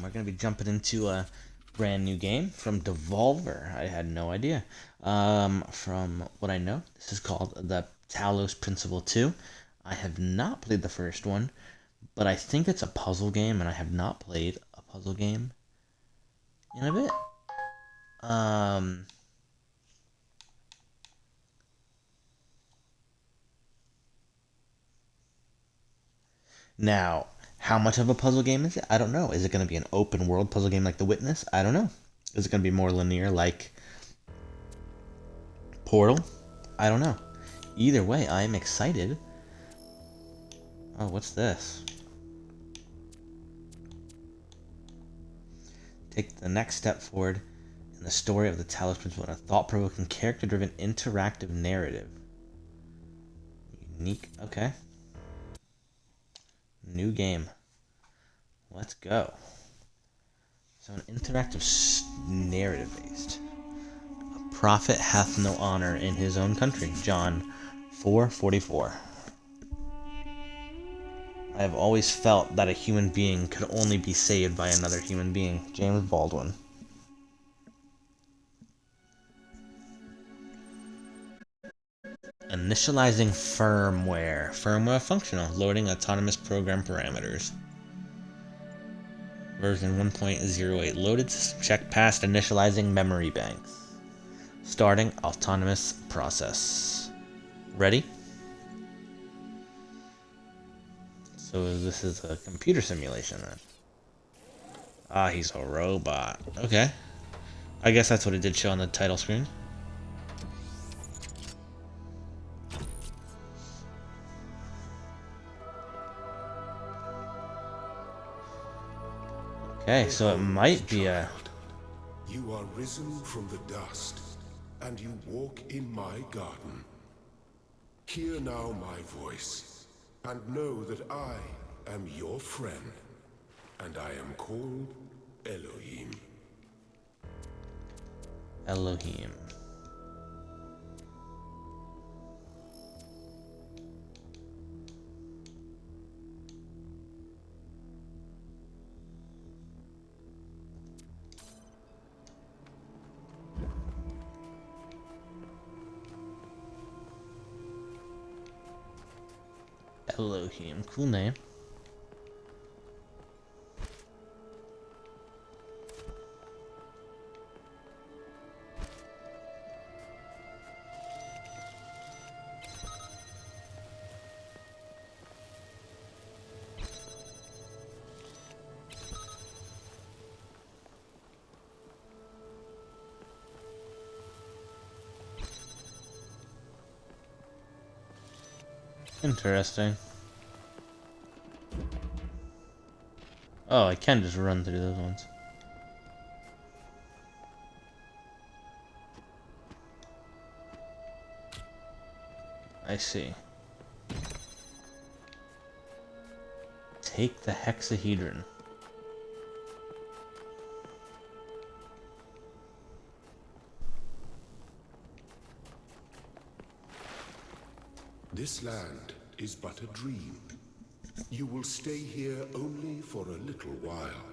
we're going to be jumping into a brand new game from Devolver. I had no idea. From what I know, this is called the Talos Principle 2. I have not played the first one, but I think it's a puzzle game, and I have not played a puzzle game in a bit. Now, how much of a puzzle game is it? I don't know. Is it going to be an open world puzzle game like The Witness? I don't know. Is it going to be more linear like Portal? I don't know. Either way, I am excited. Oh, what's this? Take the next step forward in the story of the Talos Principle in a thought-provoking, character-driven, interactive narrative. Unique. Okay. New game. Let's go. So an interactive narrative based. A prophet hath no honor in his own country. John 4:44. I have always felt that a human being could only be saved by another human being. James Baldwin. Initializing firmware. Firmware functional. Loading autonomous program parameters. Version 1.08. Loaded system check passed initializing memory banks. Starting autonomous process. Ready? So this is a computer simulation then. Ah, he's a robot. Okay. I guess that's what it did show on the title screen. Okay, so it might be a... You are risen from the dust, and you walk in my garden. Hear now my voice, and know that I am your friend, and I am called Elohim. Elohim. Elohim. Cool name. Interesting. Oh, I can just run through those ones. I see. Take the hexahedron. This land is but a dream. You will stay here only for a little while.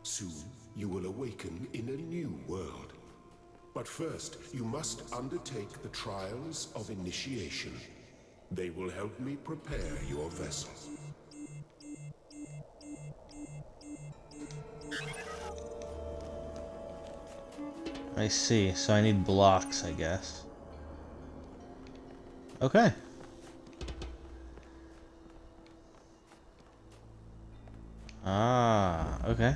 Soon, you will awaken in a new world. But first, you must undertake the trials of initiation. They will help me prepare your vessel. I see. So I need blocks, I guess. Okay. Ah, okay.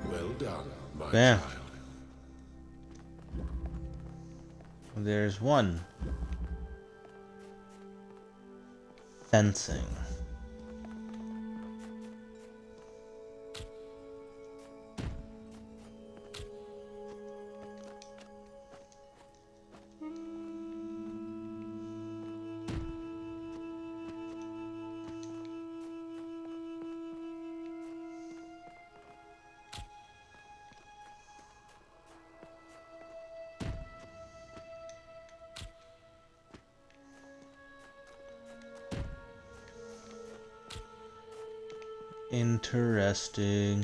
Well done, my Bam. child. There's one. Fencing. Interesting.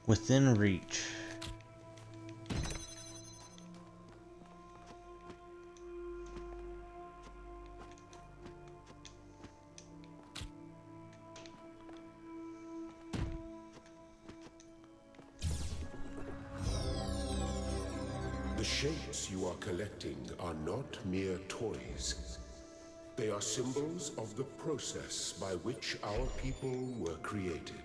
Within reach. The shapes you are collecting are not mere toys. They are symbols of the process by which our people were created.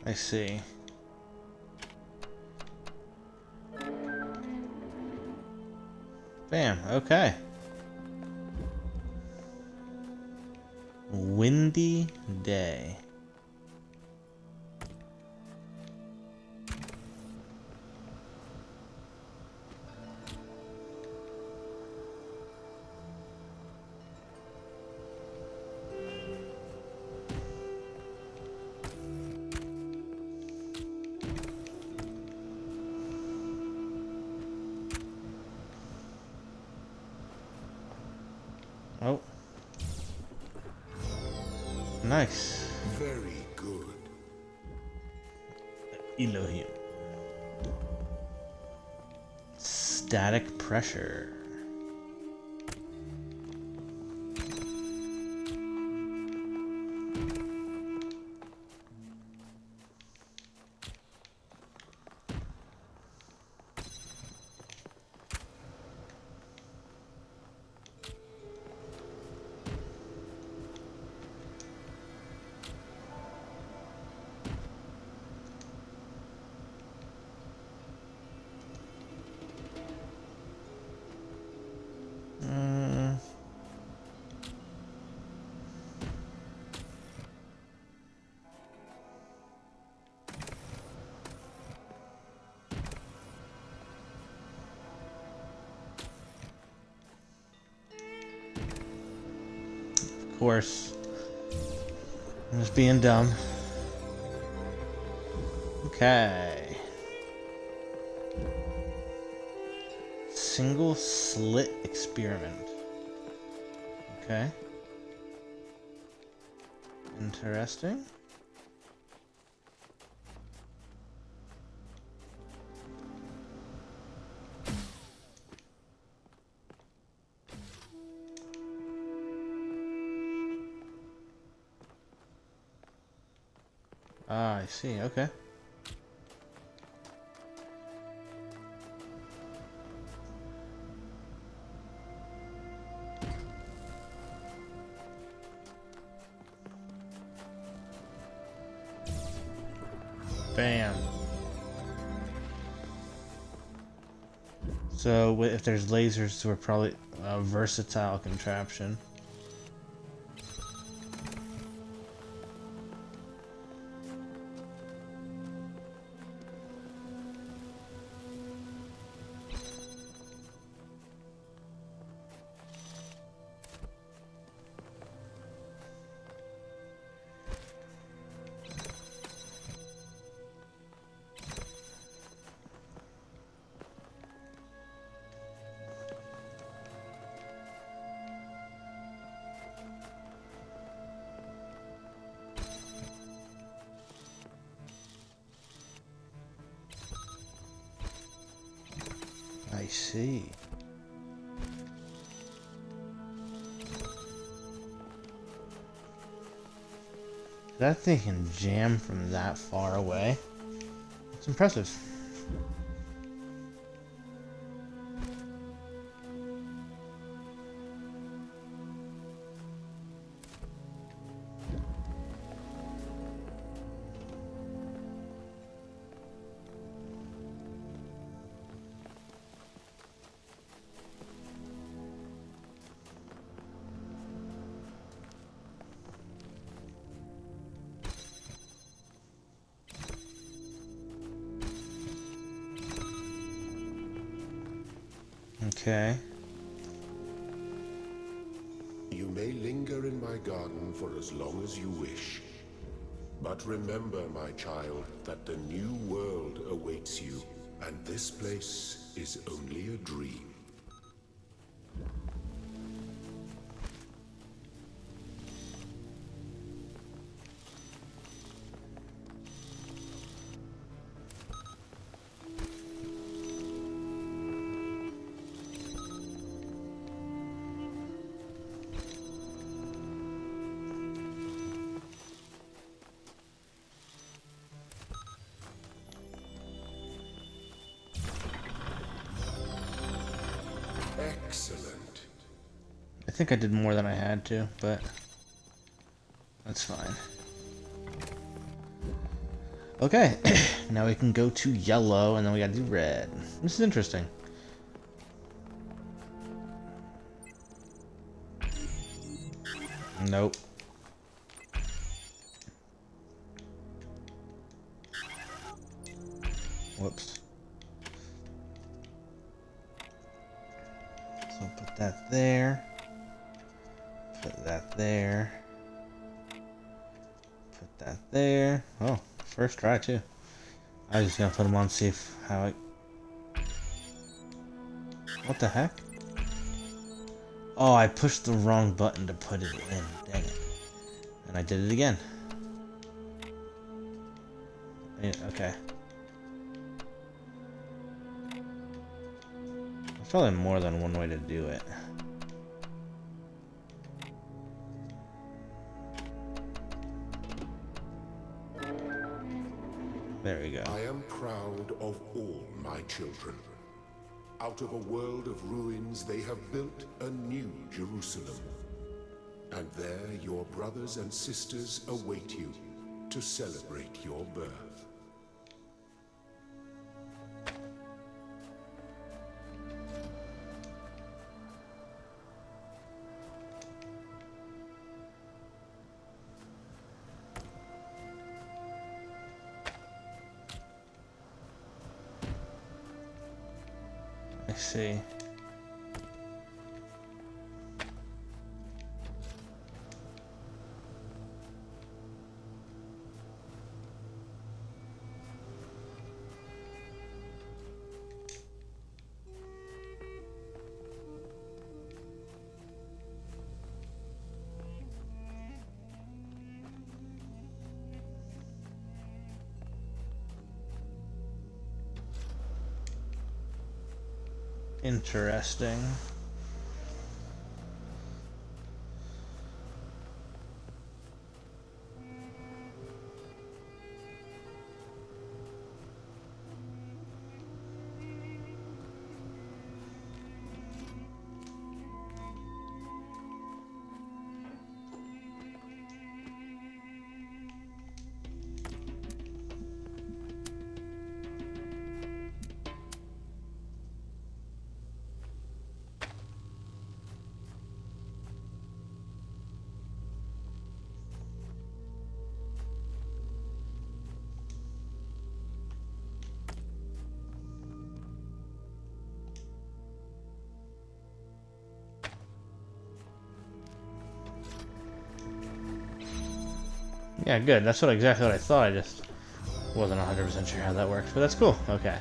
I see. Bam, okay. Windy day. Oh. Nice. Very good. Elohim. Static pressure. Of course. I'm just being dumb. Okay. Single slit experiment. Okay. Interesting. Ah, I see. Okay. Bam. So if there's lasers, we're probably a versatile contraption. I see. That thing can jam from that far away. It's impressive. Okay. You may linger in my garden for as long as you wish. But remember, my child, that the new world awaits you, and this place is only a dream. Excellent. I think I did more than I had to, but that's fine. Okay, now we can go to yellow, and then we gotta do red. This is interesting. Nope. Whoops. So put that there. Put that there. Put that there. Oh, first try too. I was just gonna put them on, see if how it. What the heck? Oh, I pushed the wrong button to put it in. Dang it. And I did it again. Yeah, okay. There's probably more than one way to do it. There we go. I am proud of all my children. Out of a world of ruins, they have built a new Jerusalem. And there your brothers and sisters await you to celebrate your birth. I see. Interesting. Yeah, good. That's exactly what I thought. I just wasn't 100% sure how that works, but that's cool. Okay.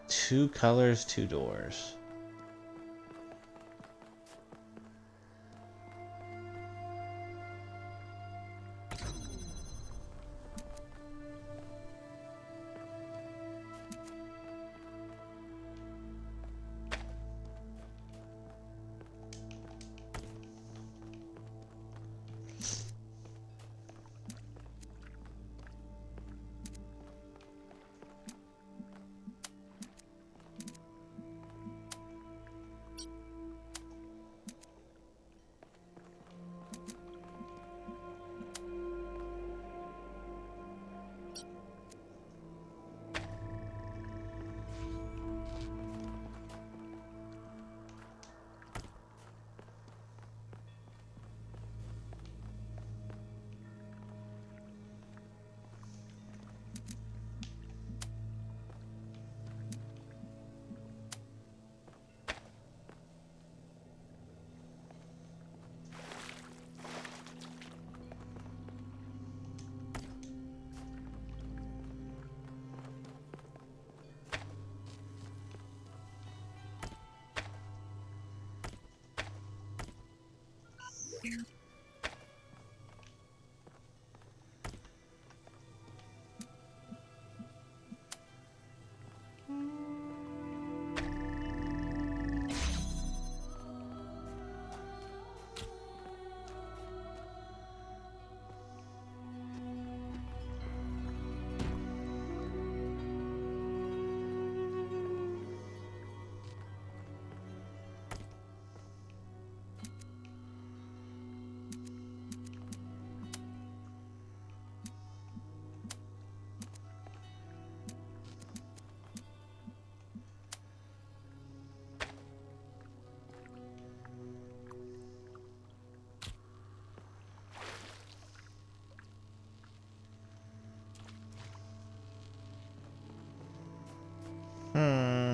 2 colors, 2 doors. Hmm.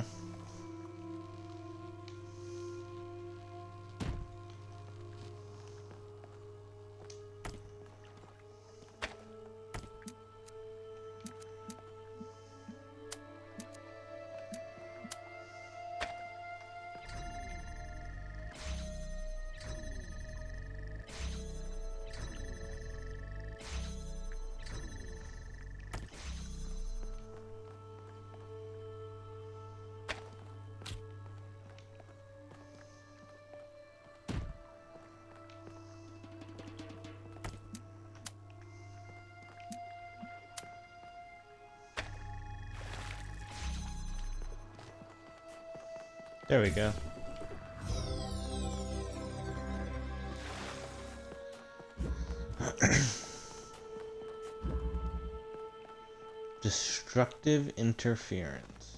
There we go. Destructive interference.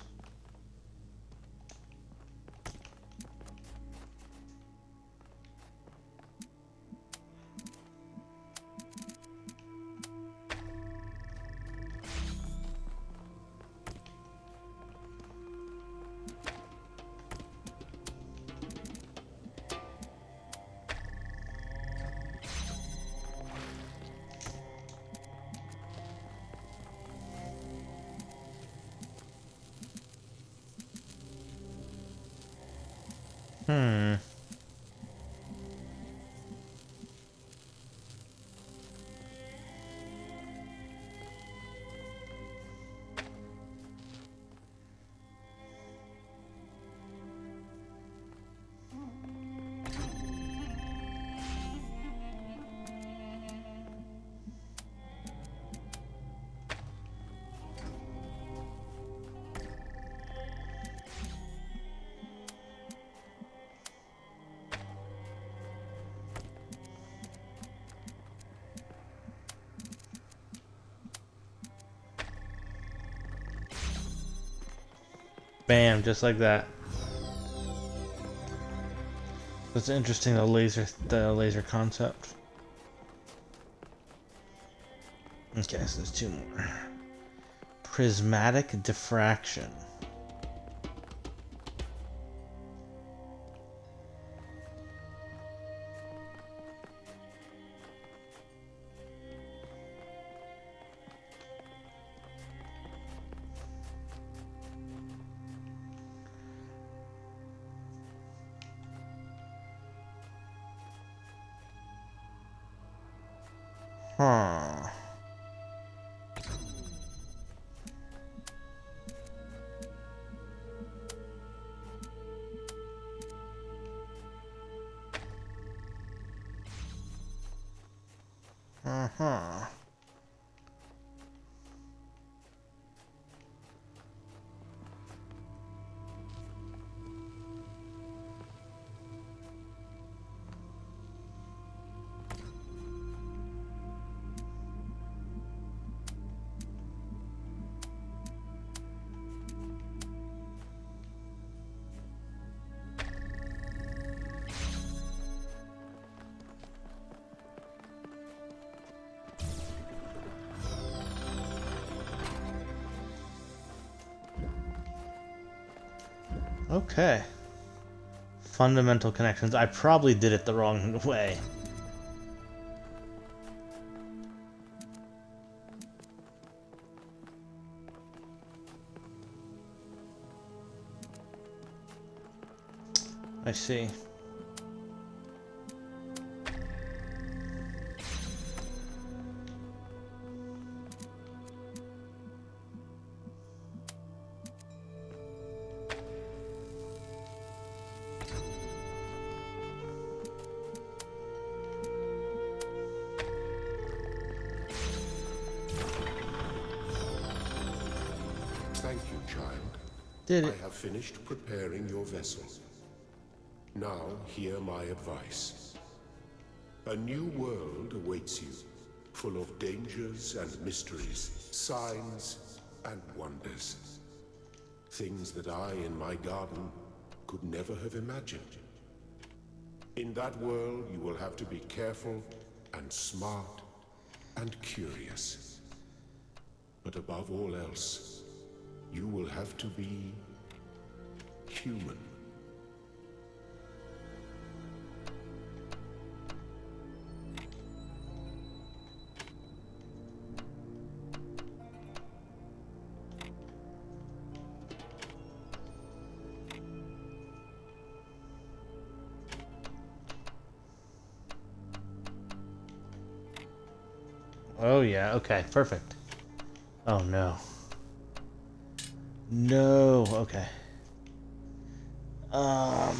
Hmm. Bam, just like that. It's interesting, the laser concept. Okay, so there's two more. Prismatic diffraction. Huh. Uh-huh. Okay. Fundamental connections. I probably did it the wrong way. I see. child. Did I it? have finished preparing your vessel. Now hear my advice. A new world awaits you, full of dangers and mysteries, signs and wonders. Things that I, in my garden, could never have imagined. In that world, you will have to be careful and smart and curious. But above all else, you will have to be human. Oh yeah, okay, perfect. Oh no. No, okay. Um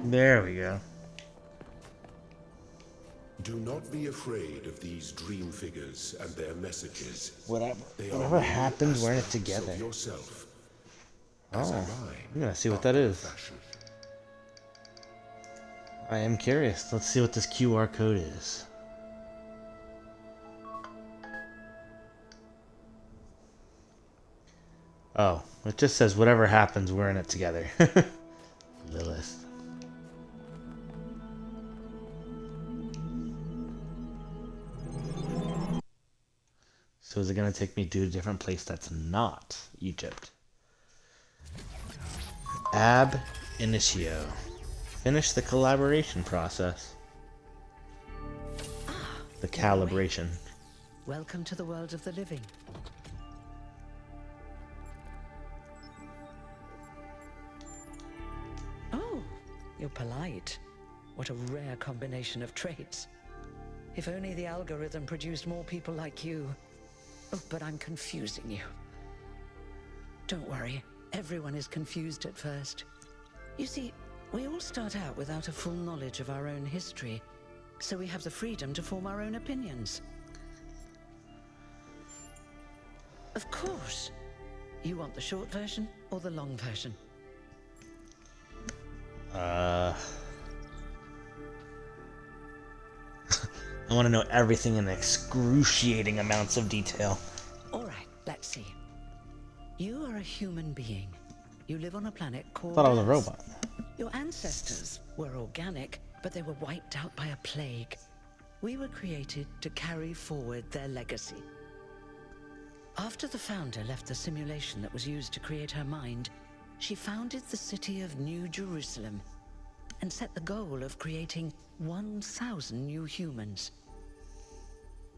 there we go. Do not be afraid of these dream figures and their messages. Whatever They are whatever merely happens, we're in it aspects together. of yourself, as Oh, am I, I'm gonna see what that after a is. fashion. I am curious. Let's see what this QR code is. Oh, it just says whatever happens, we're in it together. Lilith. So is it gonna take me to a different place that's not Egypt? Ab initio. Finish the collaboration process. The calibration. Welcome to the world of the living. Oh, you're polite. What a rare combination of traits. If only the algorithm produced more people like you. Oh, but I'm confusing you. Don't worry, everyone is confused at first. You see, we all start out without a full knowledge of our own history, so we have the freedom to form our own opinions. Of course. You want the short version or the long version? I want to know everything in excruciating amounts of detail. All right, let's see. You are a human being. You live on a planet called I thought I was a Earth. robot. Your ancestors were organic, but they were wiped out by a plague. We were created to carry forward their legacy. After the founder left the simulation that was used to create her mind, she founded the city of New Jerusalem and set the goal of creating 1,000 new humans.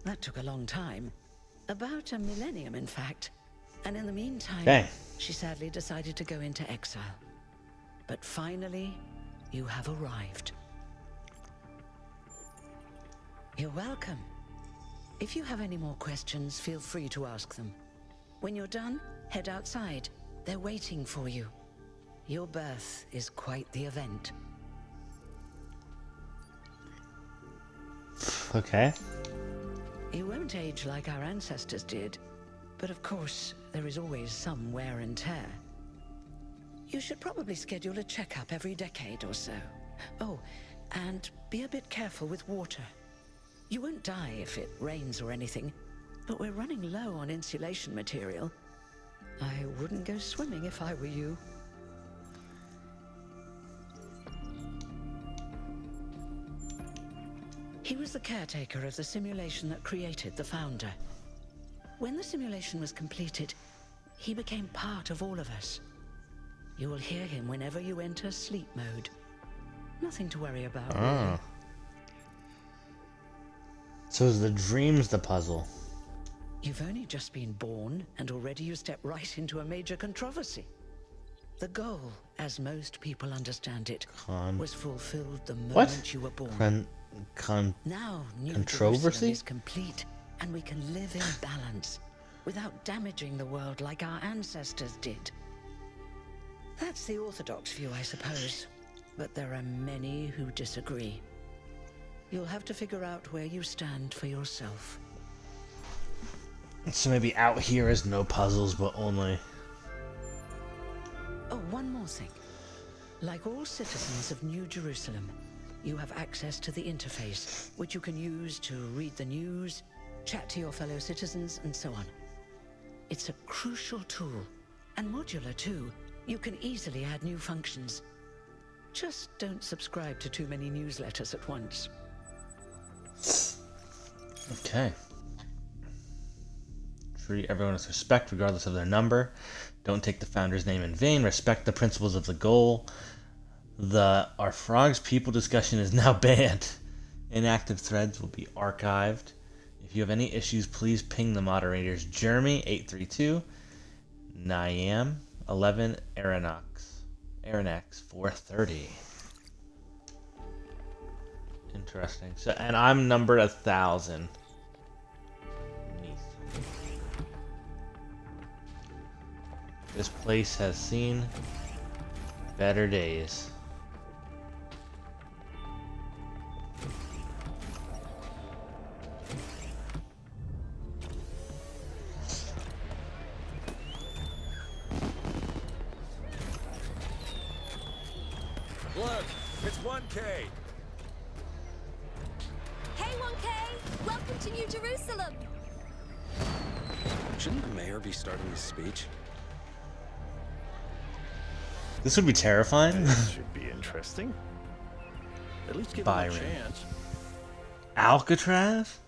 That took a long time. About a millennium, in fact. And in the meantime, Dang. she sadly decided to go into exile. But finally, you have arrived. You're welcome. If you have any more questions, feel free to ask them. When you're done, head outside. They're waiting for you. Your birth is quite the event. Okay. You won't age like our ancestors did, but of course, there is always some wear and tear. You should probably schedule a checkup every decade or so. Oh, and be a bit careful with water. You won't die if it rains or anything, but we're running low on insulation material. I wouldn't go swimming if I were you. He was the caretaker of the simulation that created the founder. When the simulation was completed, he became part of all of us. You will hear him whenever you enter sleep mode. Nothing to worry about, really. So is the dreams the puzzle? You've only just been born, and already you step right into a major controversy. The goal, as most people understand it, was fulfilled the moment you were born. Now, New Controversy? Jerusalem is complete, and we can live in balance, without damaging the world like our ancestors did. That's the orthodox view, I suppose. But there are many who disagree. You'll have to figure out where you stand for yourself. So maybe out here is no puzzles, but only... Oh, one more thing. Like all citizens of New Jerusalem, you have access to the interface, which you can use to read the news, chat to your fellow citizens, and so on. It's a crucial tool, and modular too. You can easily add new functions. Just don't subscribe to too many newsletters at once. Okay. Treat everyone with respect, regardless of their number. Don't take the founder's name in vain. Respect the principles of the goal. The Are Frogs People discussion is now banned. Inactive threads will be archived. If you have any issues, please ping the moderators Jeremy 832, Niam 11, Aronax 430. Interesting. So, and I'm numbered 1,000. This place has seen better days. Look, it's 1K. Hey, 1K! Welcome to New Jerusalem! Shouldn't the mayor be starting his speech? This would be terrifying. This should be interesting. At least give him a Byron. chance. Alcatraz?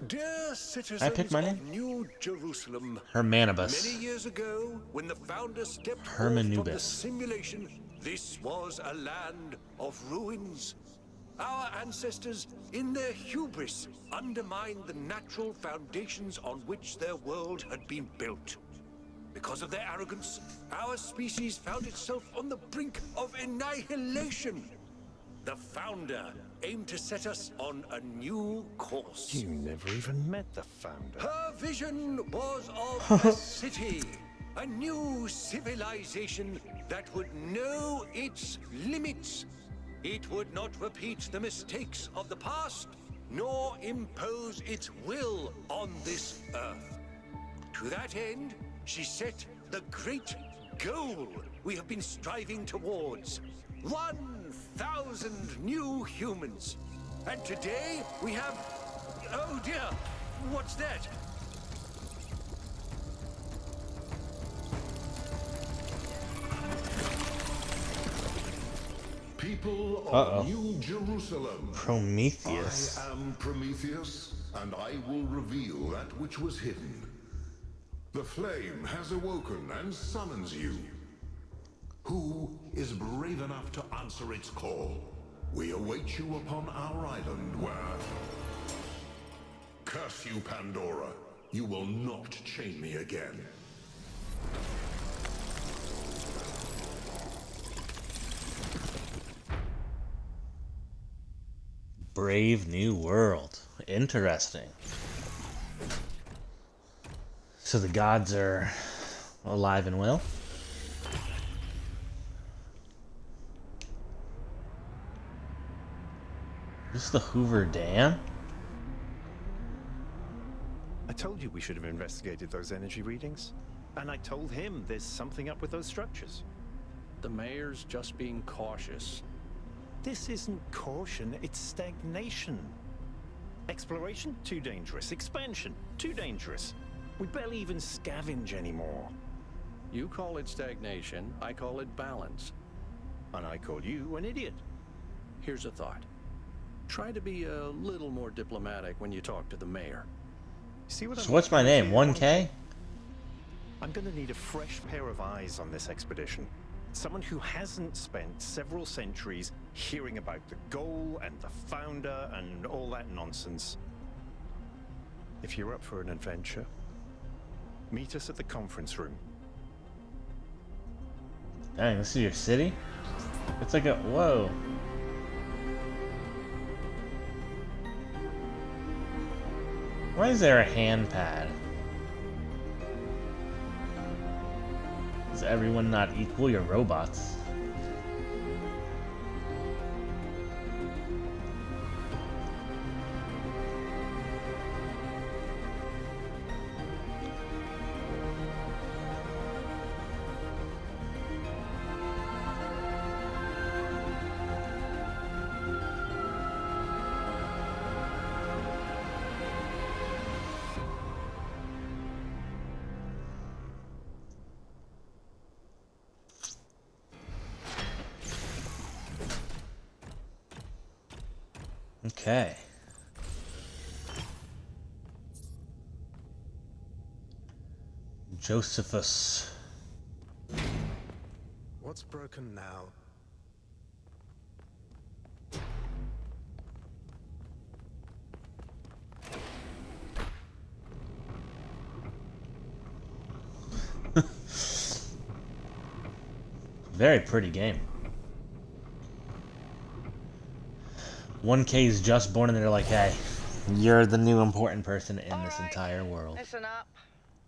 Dear citizens pick my name? of New Jerusalem, Hermanibus. many years ago, when the founder stepped forth from the Hermanubis. simulation, this was a land of ruins. Our ancestors, in their hubris, undermined the natural foundations on which their world had been built. Because of their arrogance, our species found itself on the brink of annihilation. The founder aimed to set us on a new course. You never even met the founder. Her vision was of a city, a new civilization that would know its limits. It would not repeat the mistakes of the past, nor impose its will on this earth. To that end, she set the great goal we have been striving towards. 1,000 new humans. And today we have... Oh dear, what's that? People Uh-oh. of New Jerusalem. Prometheus. I am Prometheus, and I will reveal that which was hidden. The flame has awoken and summons you. Who is brave enough to answer its call? We await you upon our island where... Curse you, Pandora. You will not chain me again. Brave New World. Interesting. So the gods are alive and well? Is this the Hoover Dam? I told you we should have investigated those energy readings. And I told him there's something up with those structures. The mayor's just being cautious. This isn't caution, it's stagnation. Exploration? Too dangerous. Expansion? Too dangerous. We barely even scavenge anymore. You call it stagnation, I call it balance. And I call you an idiot. Here's a thought. Try to be a little more diplomatic when you talk to the mayor. See what So I'm what's my doing name? here? 1K? I'm gonna need a fresh pair of eyes on this expedition. Someone who hasn't spent several centuries hearing about the goal and the founder and all that nonsense. If you're up for an adventure, meet us at the conference room. Dang, this is your city? It's like a... whoa. Why is there a hand pad? Is everyone not equal? You're robots. Okay. Josephus. What's broken now? Very pretty game. 1K's just born and they're like, hey, you're the new important person in this entire world. Listen up.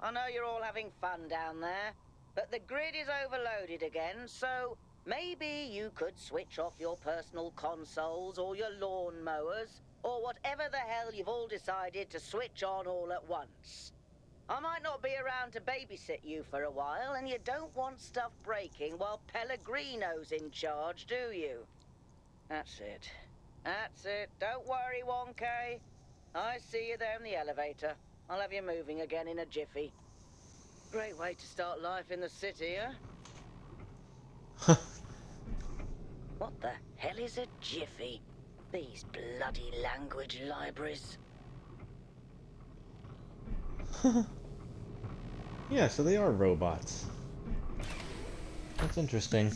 I know you're all having fun down there, but the grid is overloaded again, so maybe you could switch off your personal consoles or your lawn mowers, or whatever the hell you've all decided to switch on all at once. I might not be around to babysit you for a while, and you don't want stuff breaking while Pellegrino's in charge, do you? That's it. That's it. Don't worry, 1K. I see you there in the elevator. I'll have you moving again in a jiffy. Great way to start life in the city, huh? What the hell is a jiffy? These bloody language libraries. Yeah, so they are robots. That's interesting.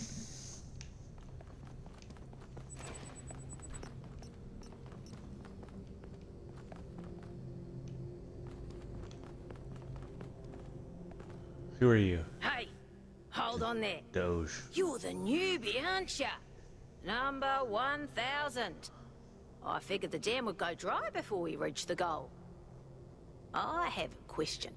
Who are you? Hey, hold on there. Doge. You're the newbie, aren't ya? Number 1000. I figured the dam would go dry before we reach the goal. I have a question.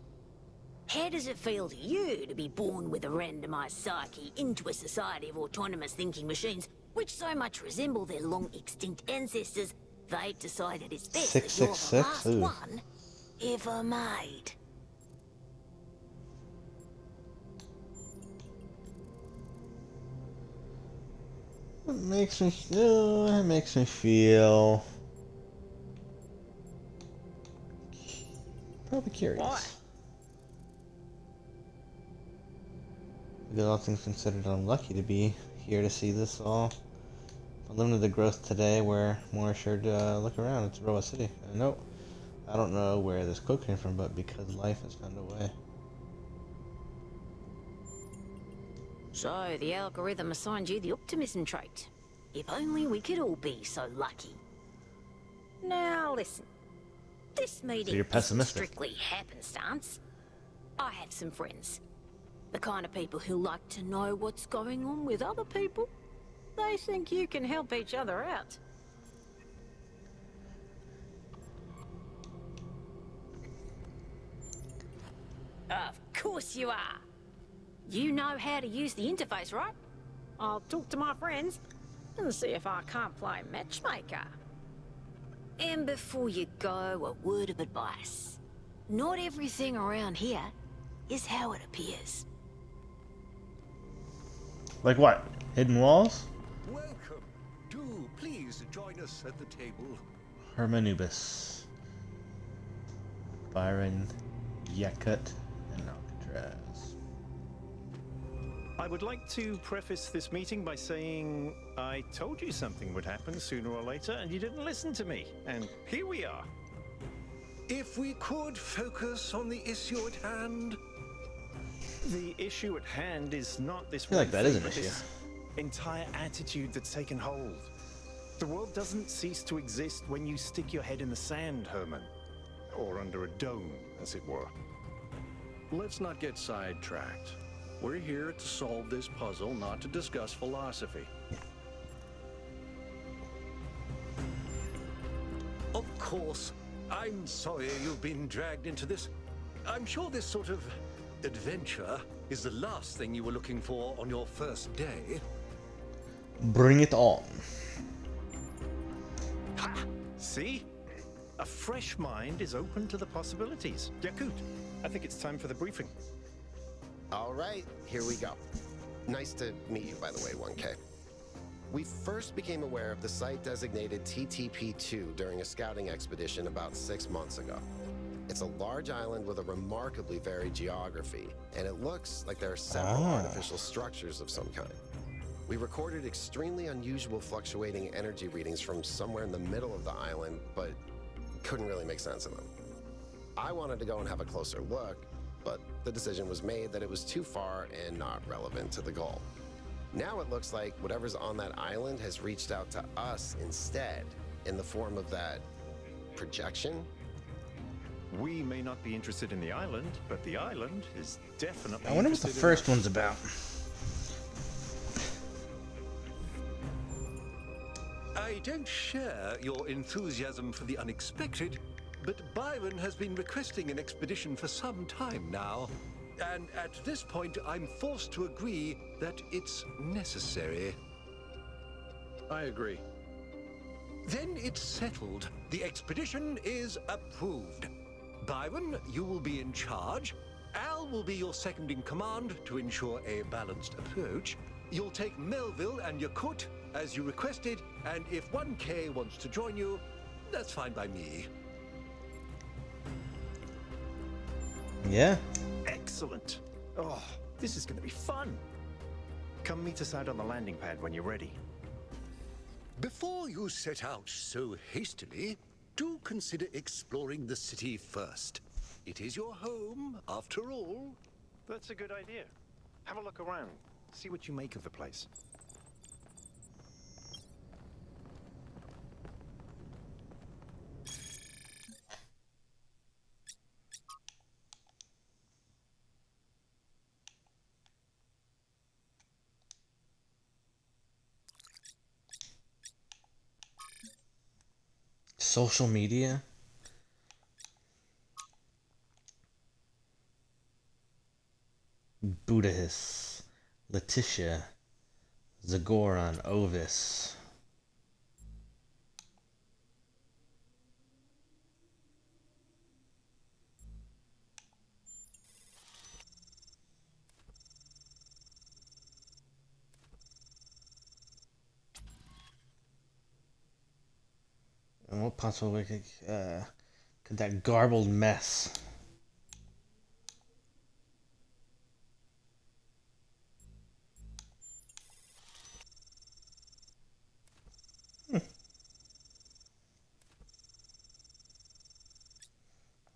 How does it feel to you to be born with a randomized psyche into a society of autonomous thinking machines which so much resemble their long-extinct ancestors, they've decided it's best that you're the last one ever made? It makes me feel probably curious. Why? Because all things considered, I'm lucky to be here to see this all. I limited the growth today, where more assured to look around. It's Roa City. I don't know where this quote came from, but because life has found a way. So, the algorithm assigned you the optimism trait. If only we could all be so lucky. Now, listen. This meeting you're pessimistic. isn't strictly happenstance. I have some friends. The kind of people who like to know what's going on with other people. They think you can help each other out. Of course you are. You know how to use the interface, right? I'll talk to my friends and see if I can't play matchmaker. And before you go, a word of advice. Not everything around here is how it appears. Like what? Hidden walls? Welcome. Do please join us at the table. Hermanubis. Byron, Yakut, and Alcatraz. I would like to preface this meeting by saying I told you something would happen sooner or later, and you didn't listen to me. And here we are. If we could focus on the issue at hand. The issue at hand is not this I feel like that is an but issue. this entire attitude that's taken hold. The world doesn't cease to exist when you stick your head in the sand, Herman. Or under a dome, as it were. Let's not get sidetracked. We're here to solve this puzzle, not to discuss philosophy. Of course. I'm sorry you've been dragged into this. I'm sure this sort of adventure is the last thing you were looking for on your first day. Bring it on. Ha! See? A fresh mind is open to the possibilities. Yakut, I think it's time for the briefing. All right, here we go. Nice to meet you, by the way, 1K. We first became aware of the site designated TTP-2 during a scouting expedition about 6 months ago. It's a large island with a remarkably varied geography, and it looks like there are several artificial structures of some kind. We recorded extremely unusual fluctuating energy readings from somewhere in the middle of the island, but couldn't really make sense of them. I wanted to go and have a closer look, but the decision was made that it was too far and not relevant to the goal. Now it looks like whatever's on that island has reached out to us instead, in the form of that projection. We may not be interested in the island, but the island is definitely I wonder what the first one's about. I don't share your enthusiasm for the unexpected, but Byron has been requesting an expedition for some time now. And at this point, I'm forced to agree that it's necessary. I agree. Then it's settled. The expedition is approved. Byron, you will be in charge. Al will be your second in command to ensure a balanced approach. You'll take Melville and Yakut as you requested, and if 1K wants to join you, that's fine by me. Yeah. Excellent. Oh, this is going to be fun. Come meet us out on the landing pad when you're ready. Before you set out so hastily, do consider exploring the city first. It is your home, after all. That's a good idea. Have a look around. See what you make of the place. Social media. Budahis, Letitia, Zagoran, Ovis. And what possible way could that garbled mess?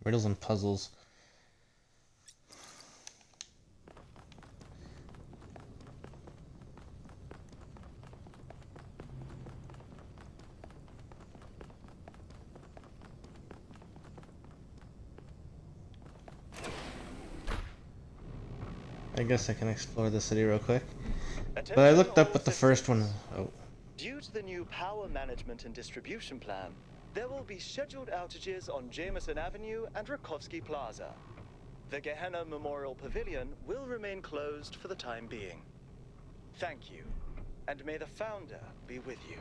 Riddles and puzzles. I guess I can explore the city real quick. But I looked up what the first one. Oh. Due to the new power management and distribution plan, there will be scheduled outages on Jameson Avenue and Rakovsky Plaza. The Gehenna Memorial Pavilion will remain closed for the time being. Thank you, and may the Founder be with you.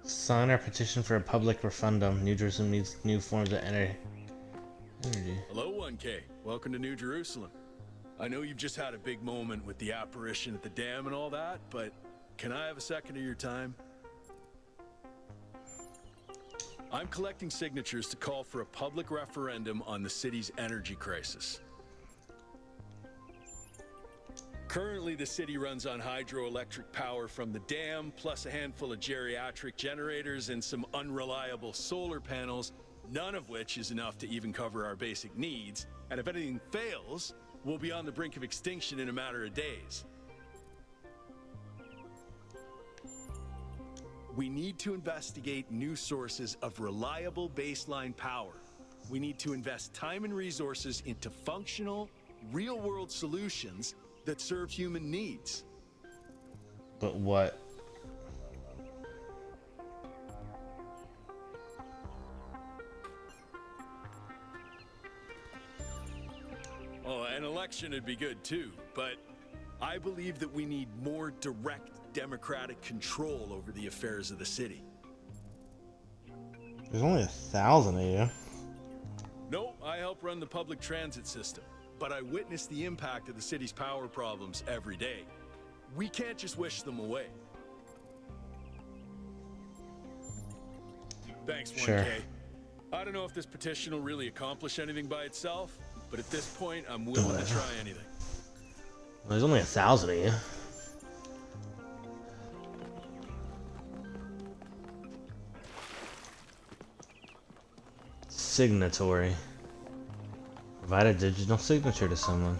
Sign our petition for a public referendum. New Jerusalem needs new forms of energy. Hello, 1K. Welcome to New Jerusalem. I know you've just had a big moment with the apparition at the dam and all that, but can I have a second of your time? I'm collecting signatures to call for a public referendum on the city's energy crisis. Currently, the city runs on hydroelectric power from the dam, plus a handful of geriatric generators and some unreliable solar panels none of which is enough to even cover our basic needs, and if anything fails, we'll be on the brink of extinction in a matter of days. We need to investigate new sources of reliable baseline power. We need to invest time and resources into functional, real-world solutions that serve human needs. But what? Oh, an election would be good too, but I believe that we need more direct democratic control over the affairs of the city. There's only 1,000 of you. No, I help run the public transit system, but I witness the impact of the city's power problems every day. We can't just wish them away. Thanks, 1K. Sure. I don't know if this petition will really accomplish anything by itself, but at this point, I'm willing to try anything. Well, there's only 1,000 of you. Signatory. Provide a digital signature to someone.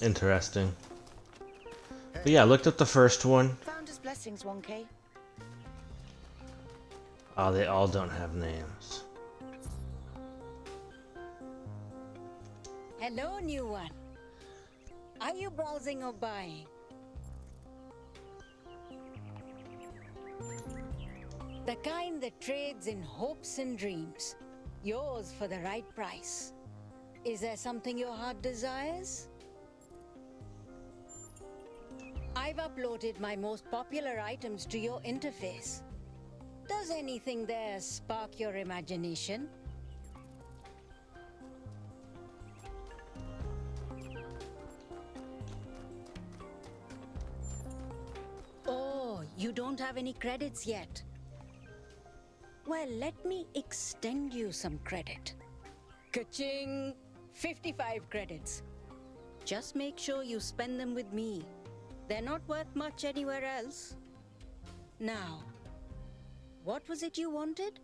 Interesting. But yeah, I looked up the first one. Founder's blessings, 1K. Oh, they all don't have names. Hello, new one. Are you browsing or buying? The kind that trades in hopes and dreams. Yours for the right price. Is there something your heart desires? I've uploaded my most popular items to your interface. Does anything there spark your imagination? Oh, you don't have any credits yet. Well, let me extend you some credit. Ka-ching! 55 credits. Just make sure you spend them with me. They're not worth much anywhere else. Now, what was it you wanted?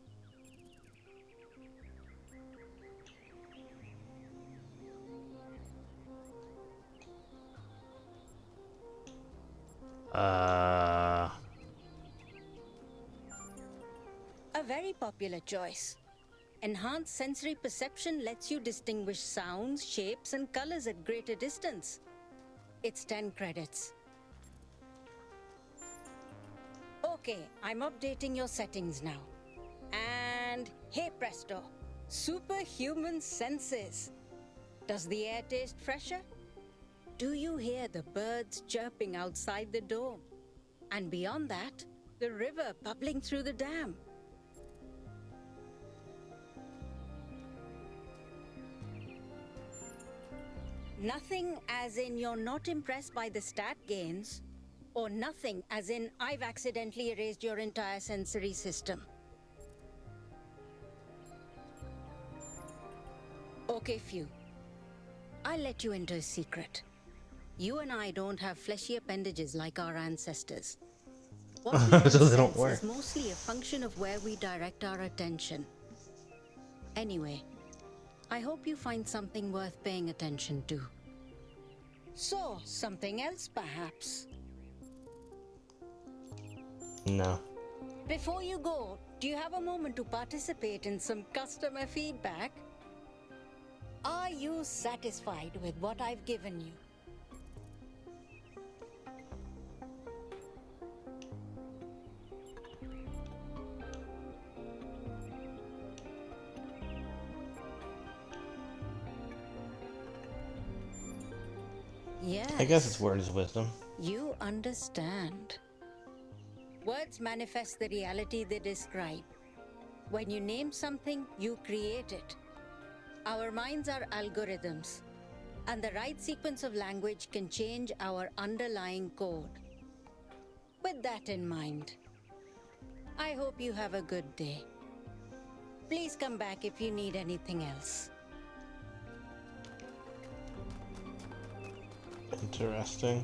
A very popular choice. Enhanced sensory perception lets you distinguish sounds, shapes, and colors at greater distance. It's 10 credits. Okay, I'm updating your settings now. And hey presto, superhuman senses. Does the air taste fresher? Do you hear the birds chirping outside the dome? And beyond that, the river bubbling through the dam. Nothing as in you're not impressed by the stat gains, or nothing as in I've accidentally erased your entire sensory system. Okay, Few. I'll let you into a secret. You and I don't have fleshy appendages like our ancestors. What we So they don't sense work. is mostly a function of where we direct our attention. Anyway, I hope you find something worth paying attention to. So, something else perhaps? No. Before you go, do you have a moment to participate in some customer feedback? Are you satisfied with what I've given you? Yes. I guess it's words of wisdom. You understand. Words manifest the reality they describe. When you name something, you create it. Our minds are algorithms, and the right sequence of language can change our underlying code. With that in mind, I hope you have a good day. Please come back if you need anything else. Interesting.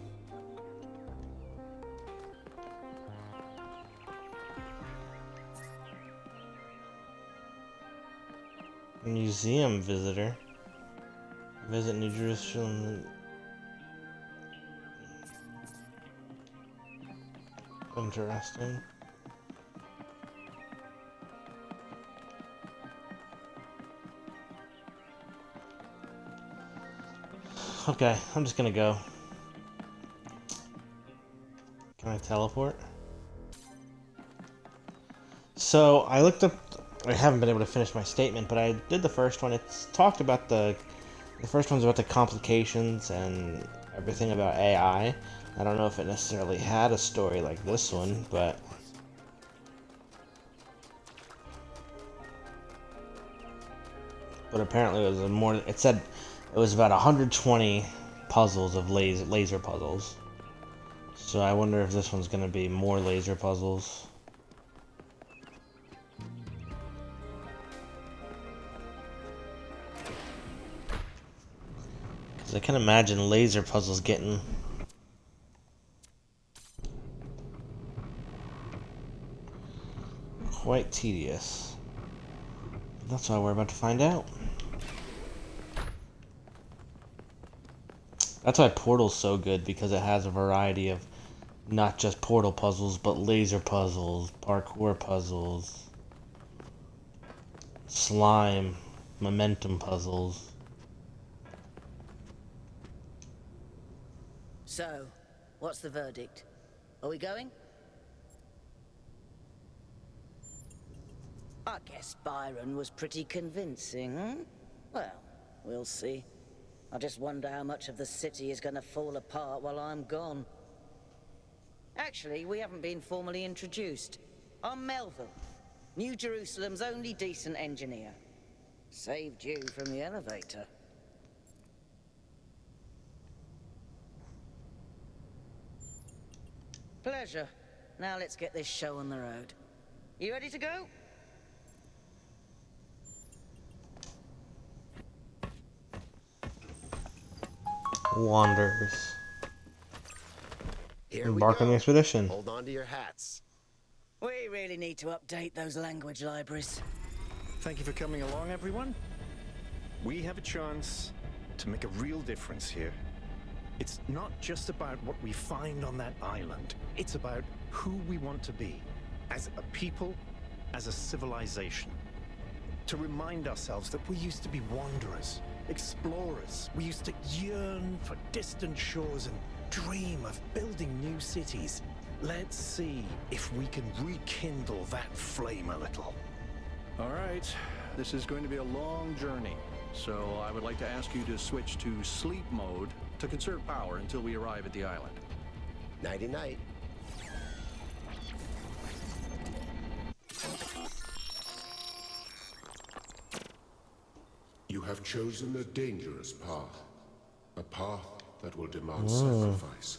Museum visitor. Visit New Jerusalem. Interesting. Okay, I'm just gonna go. Can I teleport? So I looked up. I haven't been able to finish my statement, but I did the first one. It's talked about the first one's about the complications and everything about AI. I don't know if it necessarily had a story like this one, but apparently it was a more. It said it was about 120 puzzles of laser puzzles. So I wonder if this one's gonna be more laser puzzles. Because I can imagine laser puzzles getting quite tedious. That's why we're about to find out. That's why Portal's so good, because it has a variety of not just portal puzzles, but laser puzzles, parkour puzzles, slime, momentum puzzles. So, what's the verdict? Are we going? I guess Byron was pretty convincing, hmm? Well, we'll see. I just wonder how much of the city is going to fall apart while I'm gone. Actually, we haven't been formally introduced. I'm Melville, New Jerusalem's only decent engineer. Saved you from the elevator. Pleasure. Now let's get this show on the road. You ready to go? Wanderers. Here Embark on the expedition. Hold on to your hats. We really need to update those language libraries. Thank you for coming along, everyone. We have a chance to make a real difference here. It's not just about what we find on that island. It's about who we want to be, as a people, as a civilization. To remind ourselves that we used to be wanderers, explorers. We used to yearn for distant shores and dream of building new cities. Let's see if we can rekindle that flame a little. All right, this is going to be a long journey, so I would like to ask you to switch to sleep mode to conserve power until we arrive at the island. Nighty-night. You have chosen a dangerous path. A path that will demand sacrifice.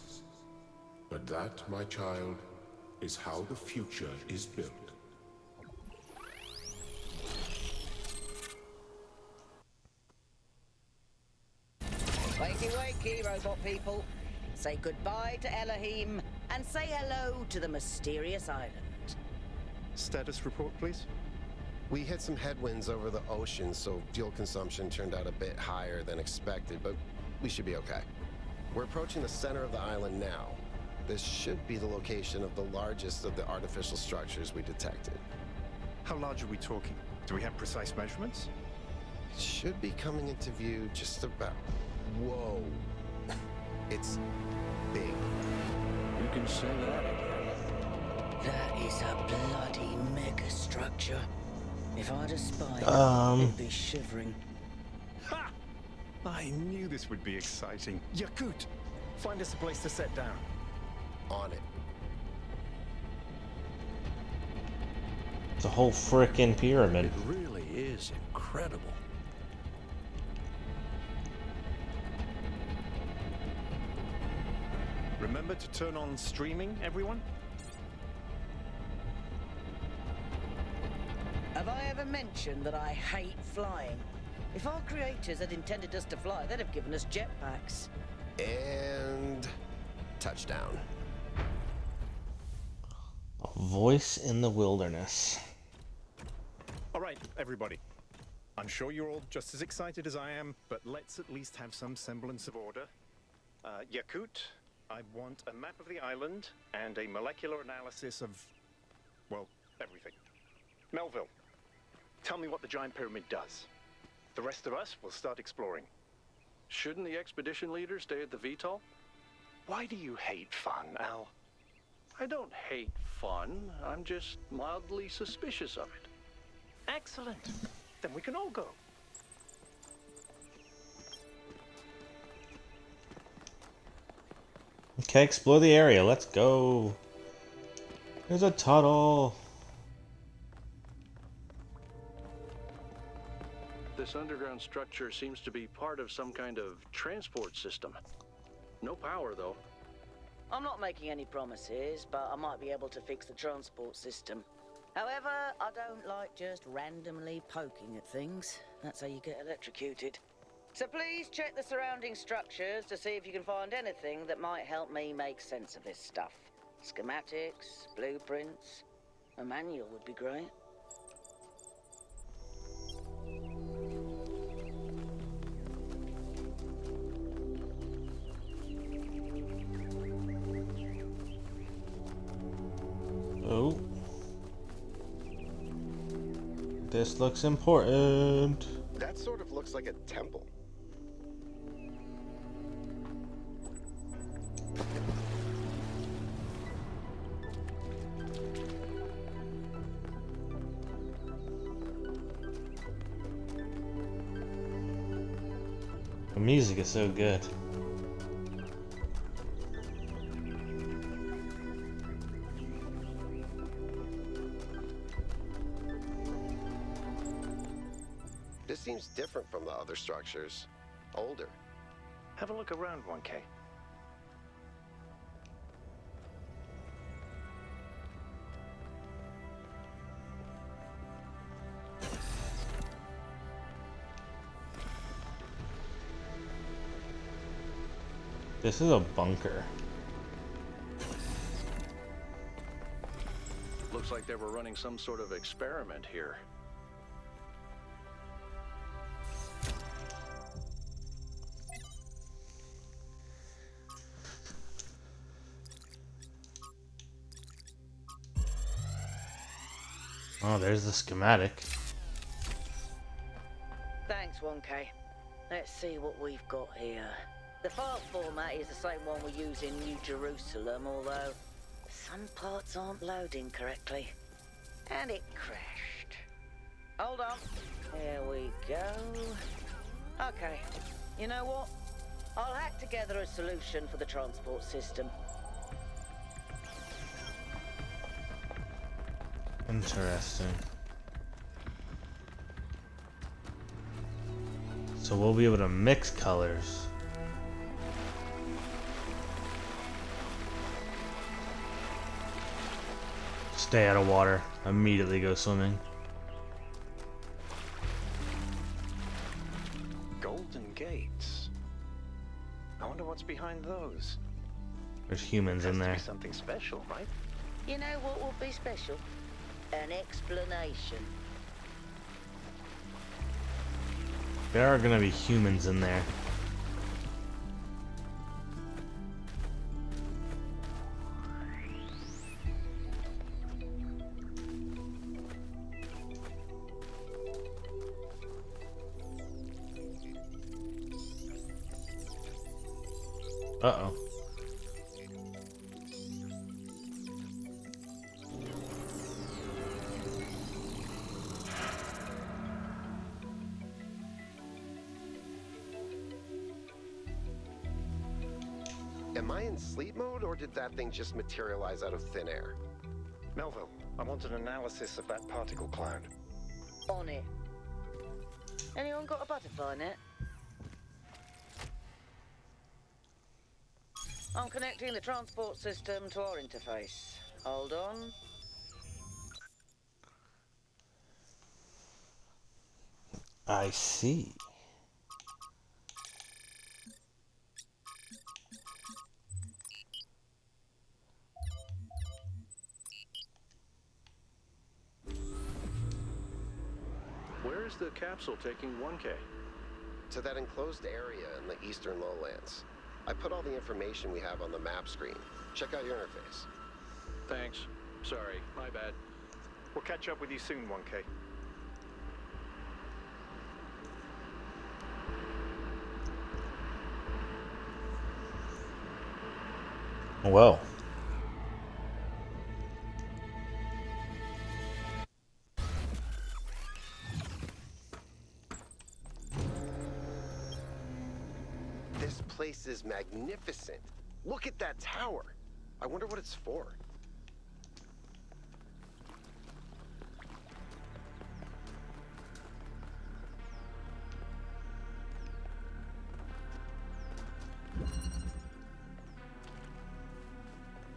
But that, my child, is how the future is built. Wakey, wakey, robot people. Say goodbye to Elohim, and say hello to the mysterious island. Status report, please. We hit some headwinds over the ocean, so fuel consumption turned out a bit higher than expected, but we should be okay. We're approaching the center of the island now. This should be the location of the largest of the artificial structures we detected. How large are we talking? Do we have precise measurements? It should be coming into view just about. Whoa. It's big. You can say that again. That is a bloody megastructure. If I'd have spied, it'd be shivering. Ha! I knew this would be exciting. Yakut, find us a place to set down. On it. It's a whole frickin' pyramid. It really is incredible. Remember to turn on streaming, everyone? Have I ever mentioned that I hate flying? If our creators had intended us to fly, they'd have given us jetpacks. And touchdown. A voice in the wilderness. All right, everybody. I'm sure you're all just as excited as I am, but let's at least have some semblance of order. Yakut, I want a map of the island and a molecular analysis of, well, everything. Melville, tell me what the giant pyramid does. The rest of us will start exploring. Shouldn't the expedition leader stay at the VTOL? Why do you hate fun, Al? I don't hate fun. I'm just mildly suspicious of it. Excellent. Then we can all go. Okay, explore the area. Let's go. There's a tunnel. This underground structure seems to be part of some kind of transport system. No power, though. I'm not making any promises, but I might be able to fix the transport system. However, I don't like just randomly poking at things. That's how you get electrocuted. So please check the surrounding structures to see if you can find anything that might help me make sense of this stuff. Schematics, blueprints, a manual would be great. Oh. This looks important. That sort of looks like a temple. The music is so good. This seems different from the other structures. Older. Have a look around, 1K. This is a bunker. Looks like they were running some sort of experiment here. Oh, there's the schematic. Thanks, 1K. Let's see what we've got here. The file format is the same one we use in New Jerusalem, although some parts aren't loading correctly. And it crashed. Hold on. Here we go. Okay. You know what? I'll hack together a solution for the transport system. Interesting. So we'll be able to mix colors. Stay out of water. Immediately go swimming. Golden gates. I wonder what's behind those. There's humans in there. Has to be something special, right? You know what would be special? An explanation. There are gonna be humans in there. Uh-oh. Am I in sleep mode, or did that thing just materialize out of thin air? Melville, I want an analysis of that particle cloud. On it. Anyone got a butterfly net? I'm connecting the transport system to our interface. Hold on. I see. Where is the capsule taking 1K? To that enclosed area in the eastern lowlands. I put all the information we have on the map screen. Check out your interface. Thanks. Sorry, my bad. We'll catch up with you soon, 1K. Whoa. This place is magnificent. Look at that tower. I wonder what it's for.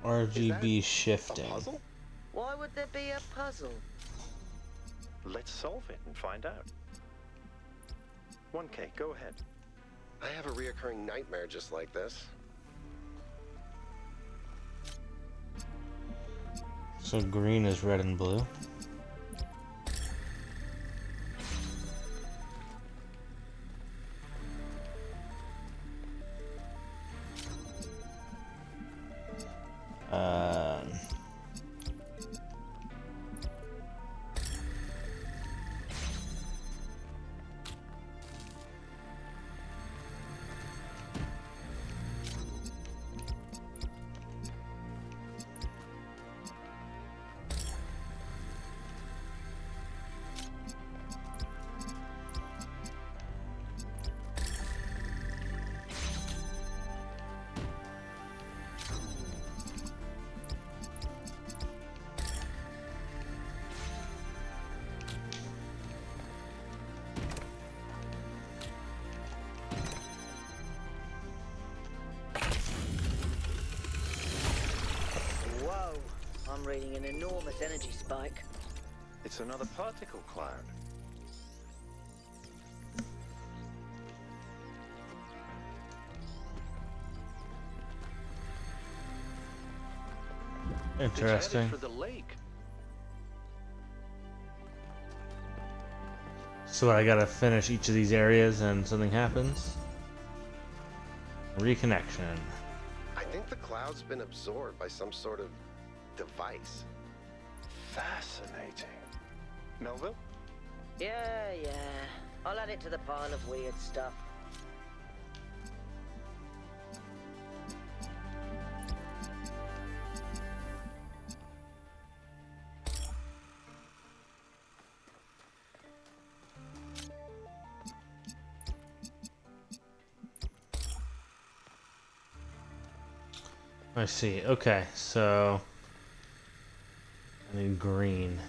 RGB shifting. Puzzle? Why would there be a puzzle? Let's solve it and find out. 1K, go ahead. I have a reoccurring nightmare just like this. So green is red and blue. Whoa, I'm reading an enormous energy spike. It's another particle cloud. Interesting. It's headed for the lake. So I gotta finish each of these areas and something happens? Reconnection. I think the cloud's been absorbed by some sort of device. Fascinating. Melville? Yeah. I'll add it to the pile of weird stuff. I see. Okay, so I need green.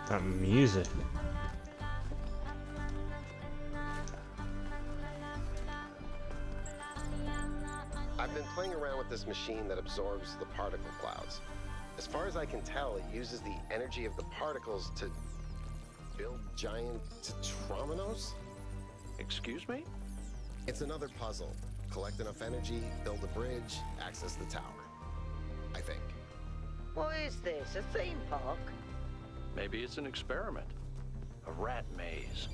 That music. I've been playing around with this machine that absorbs the particle clouds. As far as I can tell, it uses the energy of the particles to build giant tetrominos? Excuse me? It's another puzzle. Collect enough energy, build a bridge, access the tower. I think. What is this, a theme park? Maybe it's an experiment. A rat maze.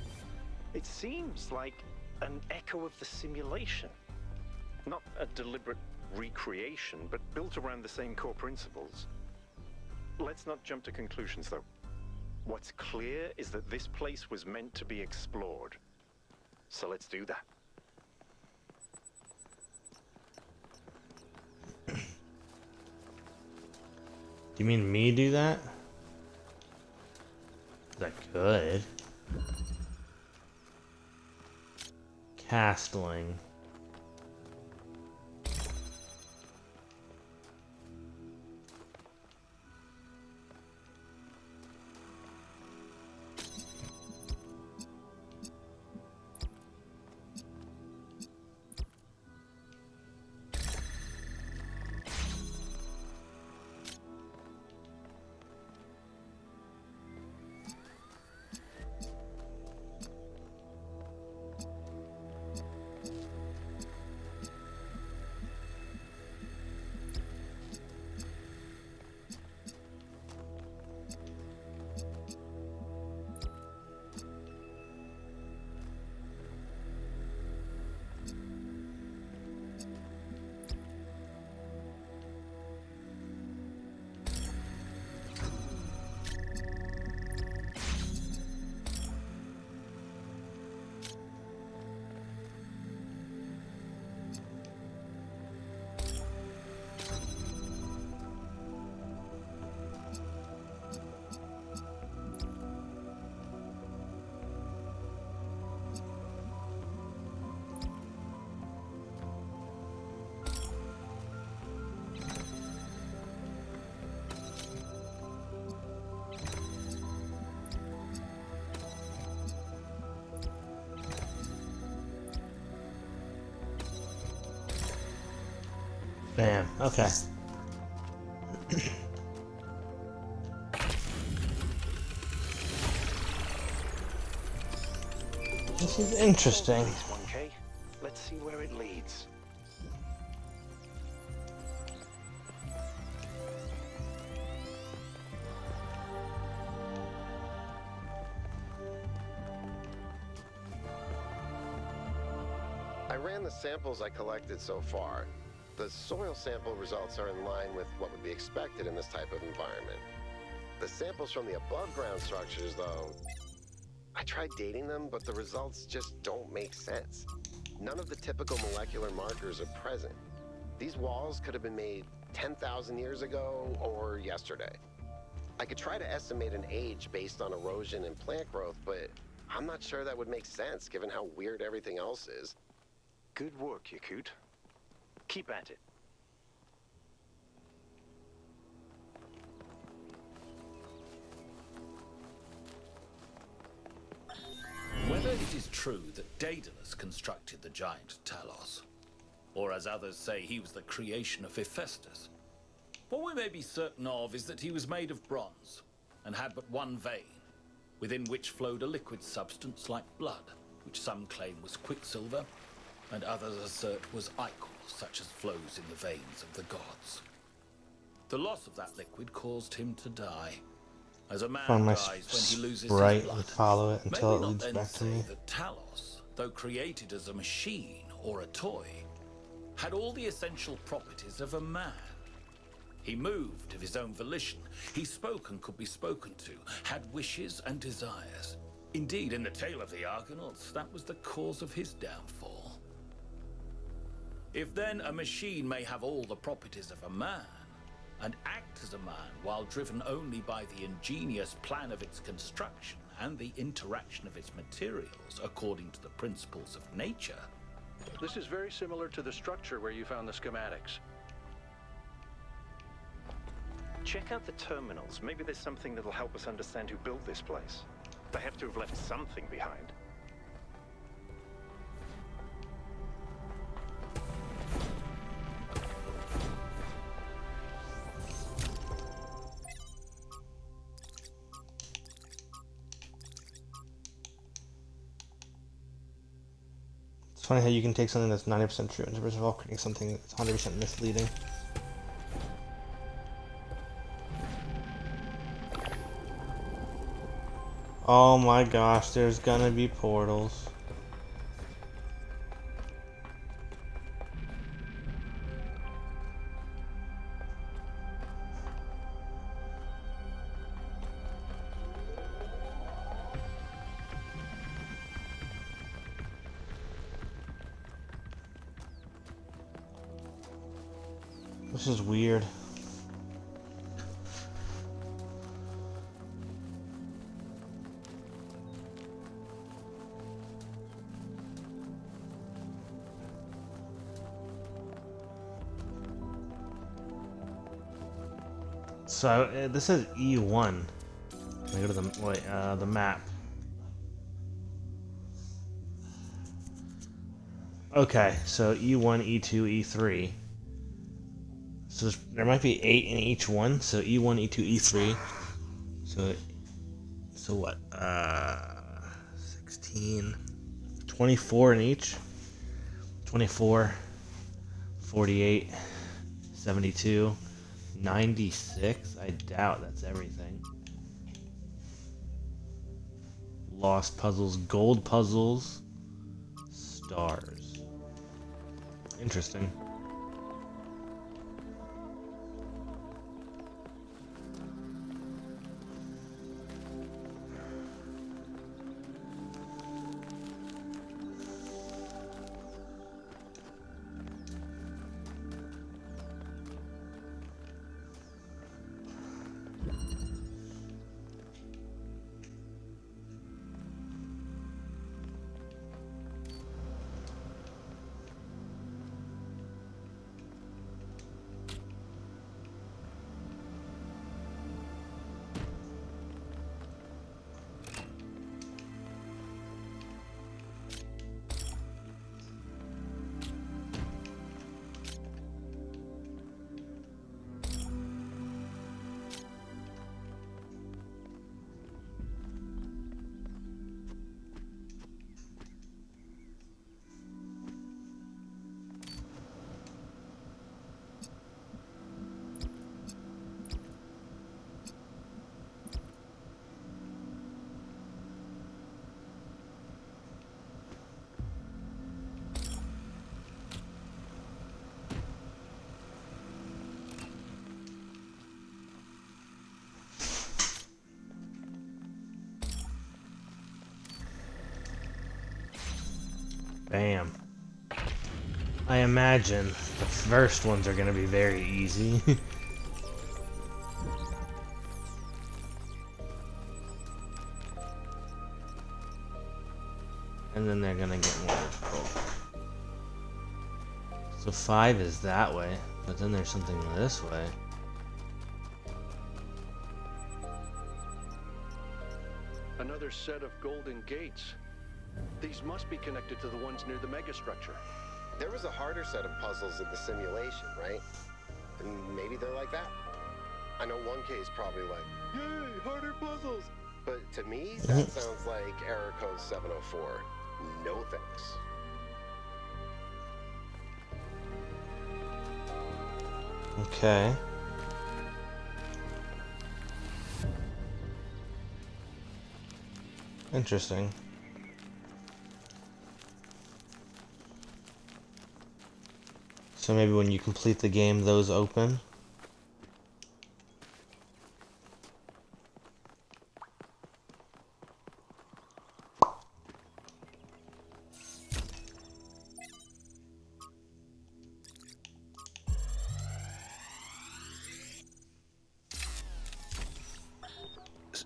It seems like an echo of the simulation. Not a deliberate recreation, but built around the same core principles. Let's not jump to conclusions, though. What's clear is that this place was meant to be explored. So let's do that. Do you mean me do that? I could. Castling. Bam. Okay. This is interesting. 1K. Let's see where it leads. I ran the samples I collected so far. The soil sample results are in line with what would be expected in this type of environment. The samples from the above-ground structures, though, I tried dating them, but the results just don't make sense. None of the typical molecular markers are present. These walls could have been made 10,000 years ago or yesterday. I could try to estimate an age based on erosion and plant growth, but I'm not sure that would make sense given how weird everything else is. Good work, Yakut. Keep at it. Whether it is true that Daedalus constructed the giant Talos, or as others say he was the creation of Hephaestus, what we may be certain of is that he was made of bronze and had but one vein, within which flowed a liquid substance like blood, which some claim was quicksilver, and others assert was ichor, such as flows in the veins of the gods. The loss of that liquid caused him to die, as a man Find my dies when he loses his sprite blood. and follow it until it Maybe not leads then back to say me. that Talos, though created as a machine or a toy, had all the essential properties of a man. He moved of his own volition. He spoke and could be spoken to, had wishes and desires. Indeed, in the tale of the Argonauts, that was the cause of his downfall. If then a machine may have all the properties of a man, and act as a man while driven only by the ingenious plan of its construction and the interaction of its materials according to the principles of nature. This is very similar to the structure where you found the schematics. Check out the terminals. Maybe there's something that'll help us understand who built this place. They have to have left something behind. It's funny how you can take something that's 90% true and first of all creating something that's 100% misleading. Oh my gosh, there's gonna be portals. This is weird. So this is E1. Let me go to the map. Okay, so E1, E2, E3. So there might be 8 in each one. So E1, E2, E3. So what? 16, 24 in each. 24, 48, 72, 96. I doubt that's everything. Lost puzzles, gold puzzles, stars. Interesting. Bam. I imagine the first ones are going to be very easy. And then they're going to get more difficult. So 5 is that way, but then there's something this way. Another set of golden gates. These must be connected to the ones near the megastructure. There was a harder set of puzzles in the simulation, right? And maybe they're like that. I know 1K is probably like, yay, harder puzzles! But to me, that sounds like error code 704. No thanks. Okay. Interesting. So maybe when you complete the game, those open?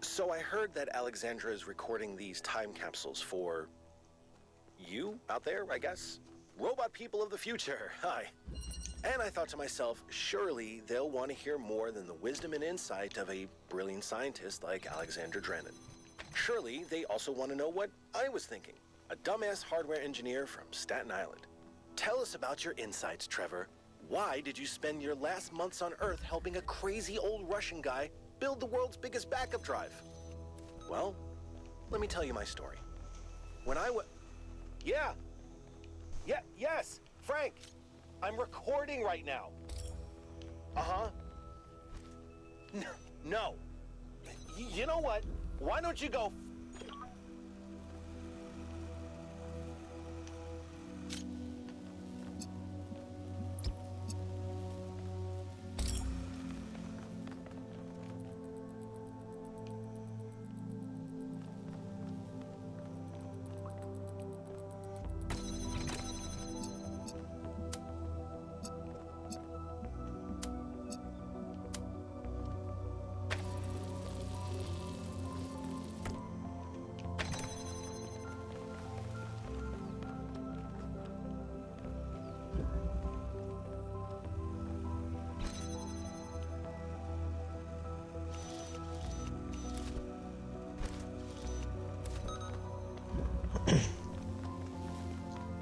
So I heard that Alexandra is recording these time capsules for you out there, I guess? Robot people of the future, hi. And I thought to myself, surely they'll want to hear more than the wisdom and insight of a brilliant scientist like Alexandra Drennan. Surely they also want to know what I was thinking, a dumbass hardware engineer from Staten Island. Tell us about your insights, Trevor. Why did you spend your last months on Earth helping a crazy old Russian guy build the world's biggest backup drive? Well, let me tell you my story. When I was... Yes, Frank! I'm recording right now. Uh-huh. No. You know what? Why don't you go...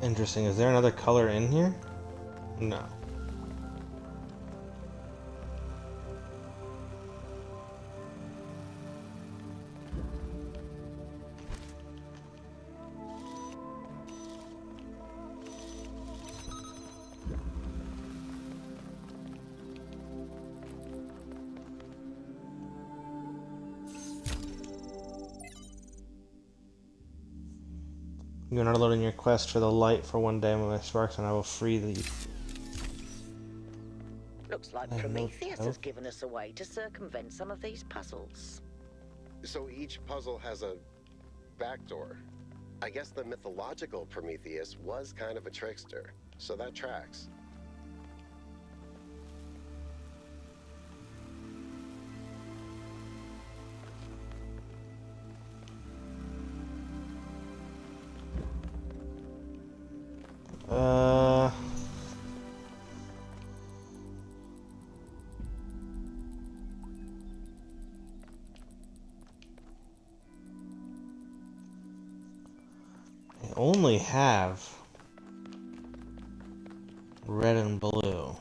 Interesting. Is there another color in here? No. You are not alone in your quest for the light for one day with my sparks, and I will free thee. Looks like Prometheus has given us a way to circumvent some of these puzzles. So each puzzle has a backdoor. I guess the mythological Prometheus was kind of a trickster, so that tracks. I only have red and blue.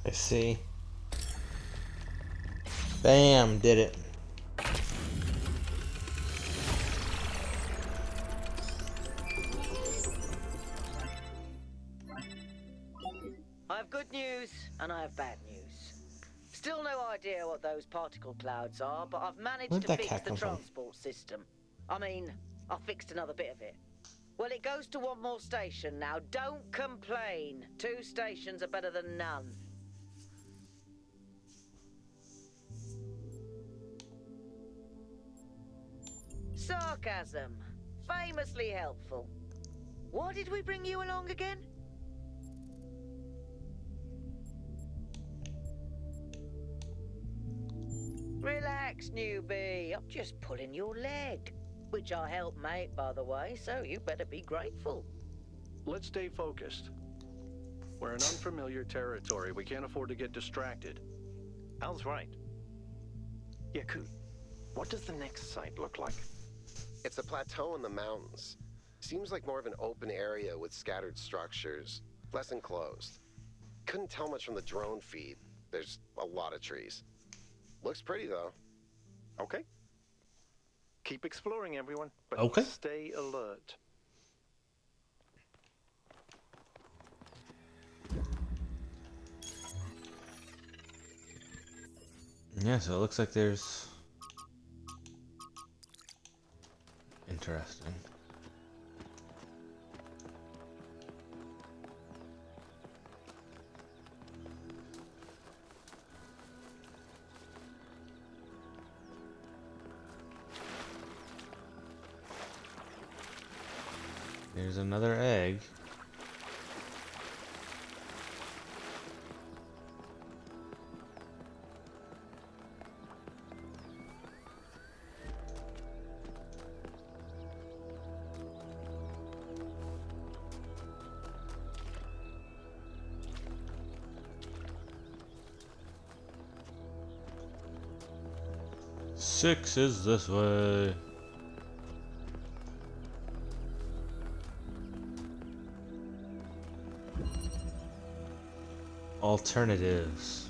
I see. Bam, did it. I have good news and I have bad news. Still no idea what those particle clouds are, but I've managed Where'd to that fix cat the come from? transport system. I mean, I fixed another bit of it. Well, it goes to one more station now. Don't complain. 2 stations are better than none. Sarcasm. Famously helpful. Why did we bring you along again? Relax, newbie. I'm just pulling your leg. Which I helped make, by the way, so you better be grateful. Let's stay focused. We're in unfamiliar territory. We can't afford to get distracted. Al's right. Yakut, what does the next site look like? It's a plateau in the mountains. Seems like more of an open area with scattered structures, less enclosed. Couldn't tell much from the drone feed. There's a lot of trees. Looks pretty though. Okay. Keep exploring, everyone, but Okay. stay alert. Yeah, so it looks like there's... Interesting. There's another egg. Six is this way. Alternatives.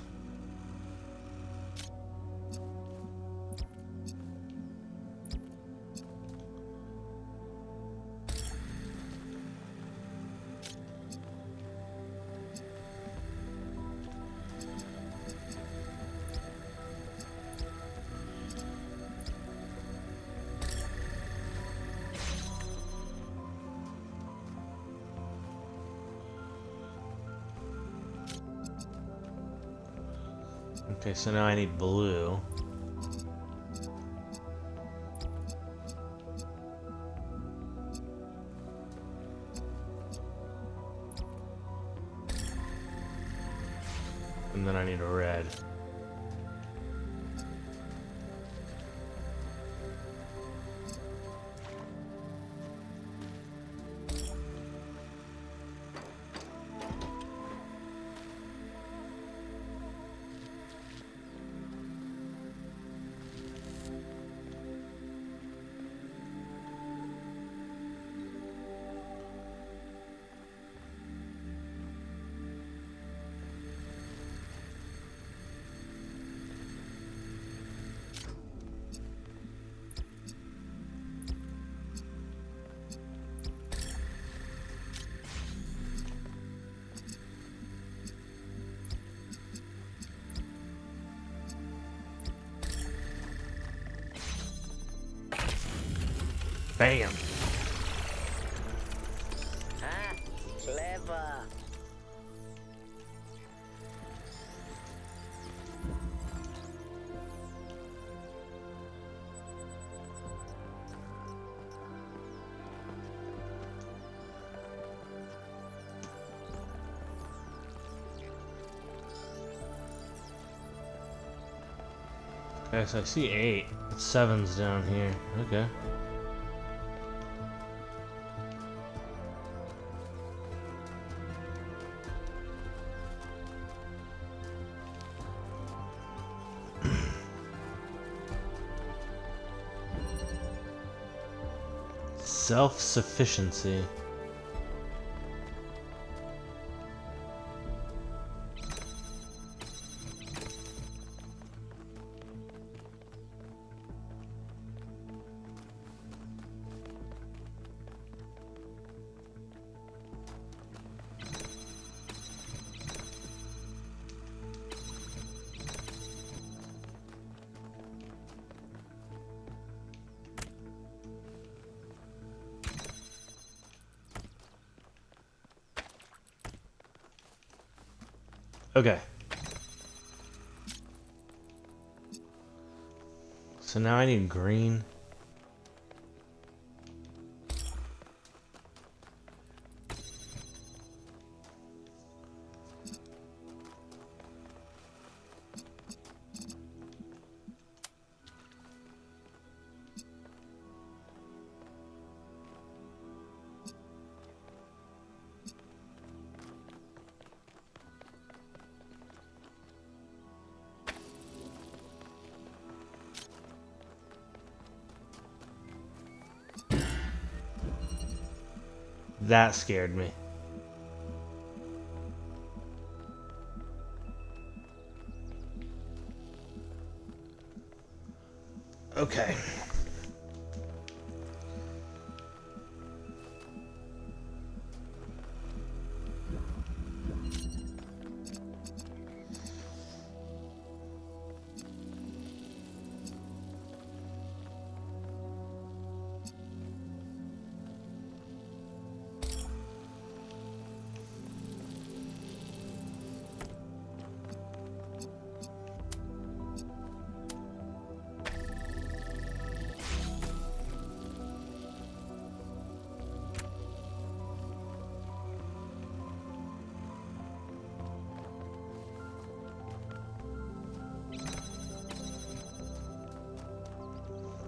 Okay, so now I need blue. And then I need a red. Bam! Ah, clever. Okay, so I see 8. 7's down here. Okay. Self-sufficiency. Okay. So now I need green. That scared me. Okay.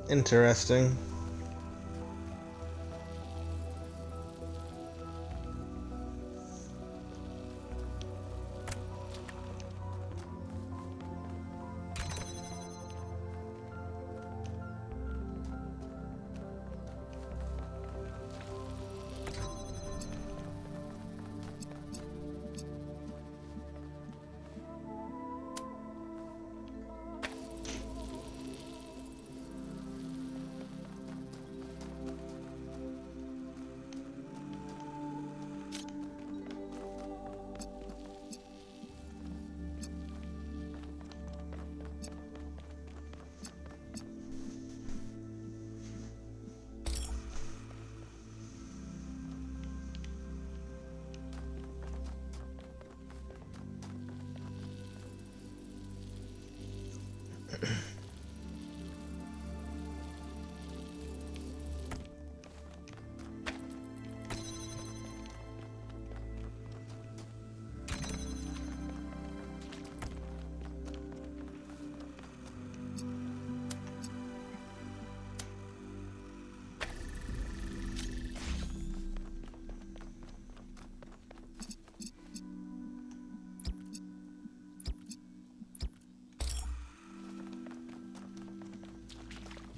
Interesting.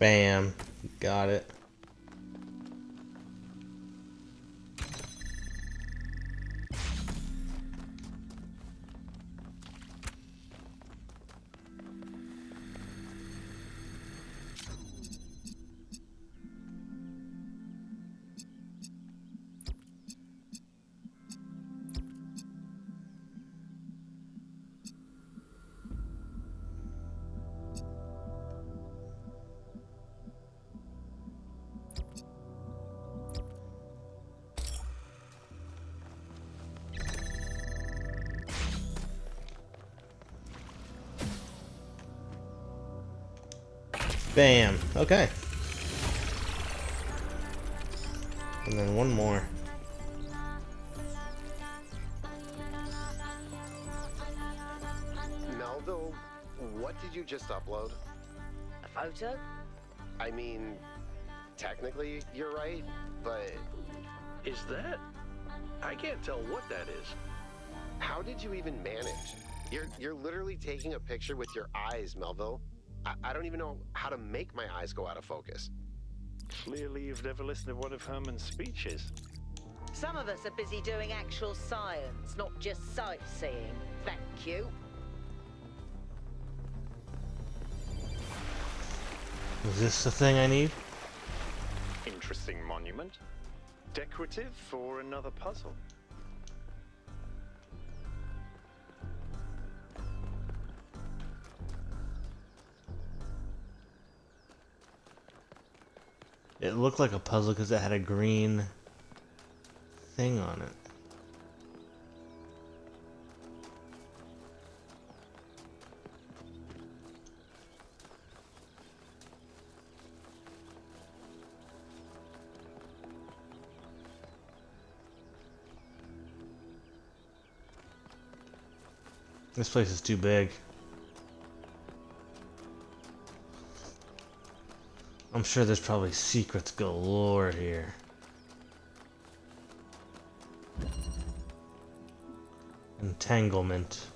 Bam. Got it. Bam. Okay. And then one more. Melville, what did you just upload? A photo? I mean, technically you're right, but... Is that? I can't tell what that is. How did you even manage? You're literally taking a picture with your eyes, Melville. I don't even know how to make my eyes go out of focus. Clearly you've never listened to one of Herman's speeches. Some of us are busy doing actual science, not just sightseeing. Thank you. Is this the thing I need? Interesting monument. Decorative for another puzzle. It looked like a puzzle because it had a green thing on it. This place is too big. I'm sure there's probably secrets galore here. Entanglement.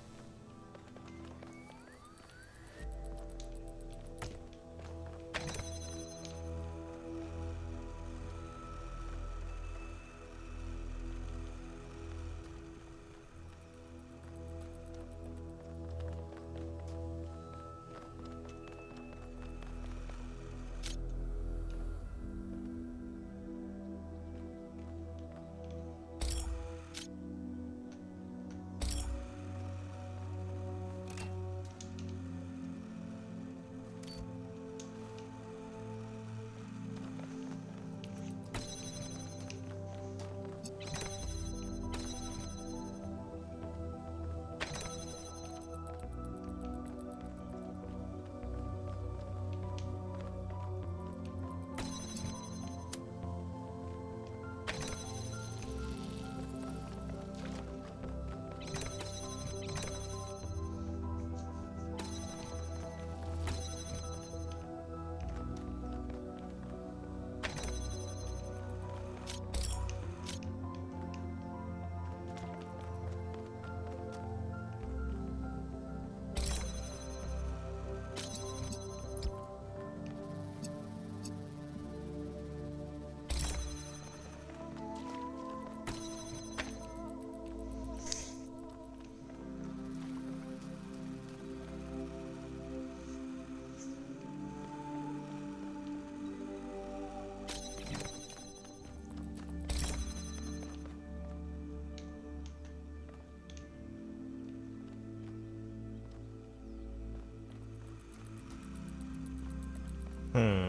Hmm.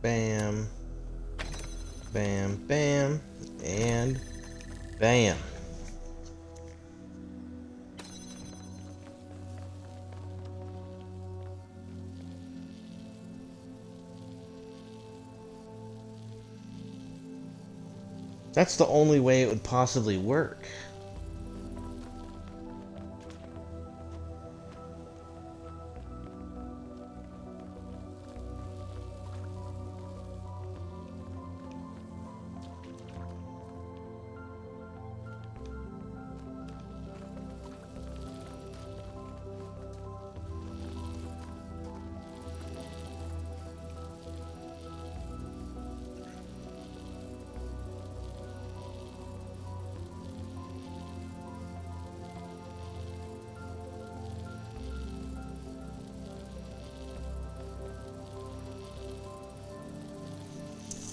Bam. Bam, bam, and bam. That's the only way it would possibly work.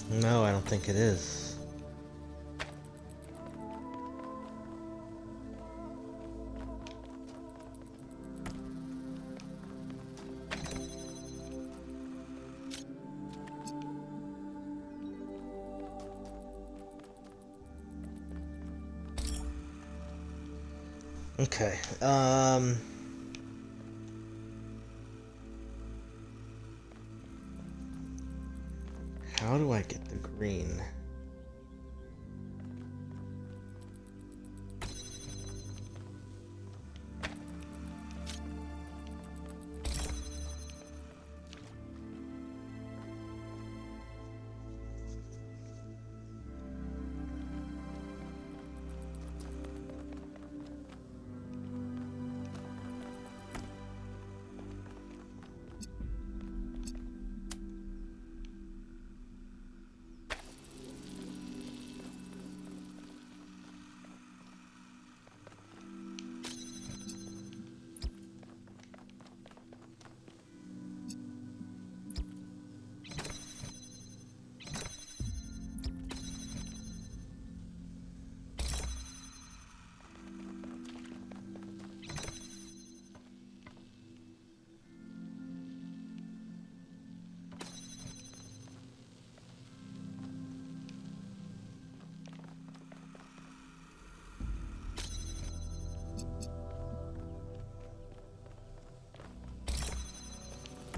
No, I don't think it is. Okay. How do I get the green?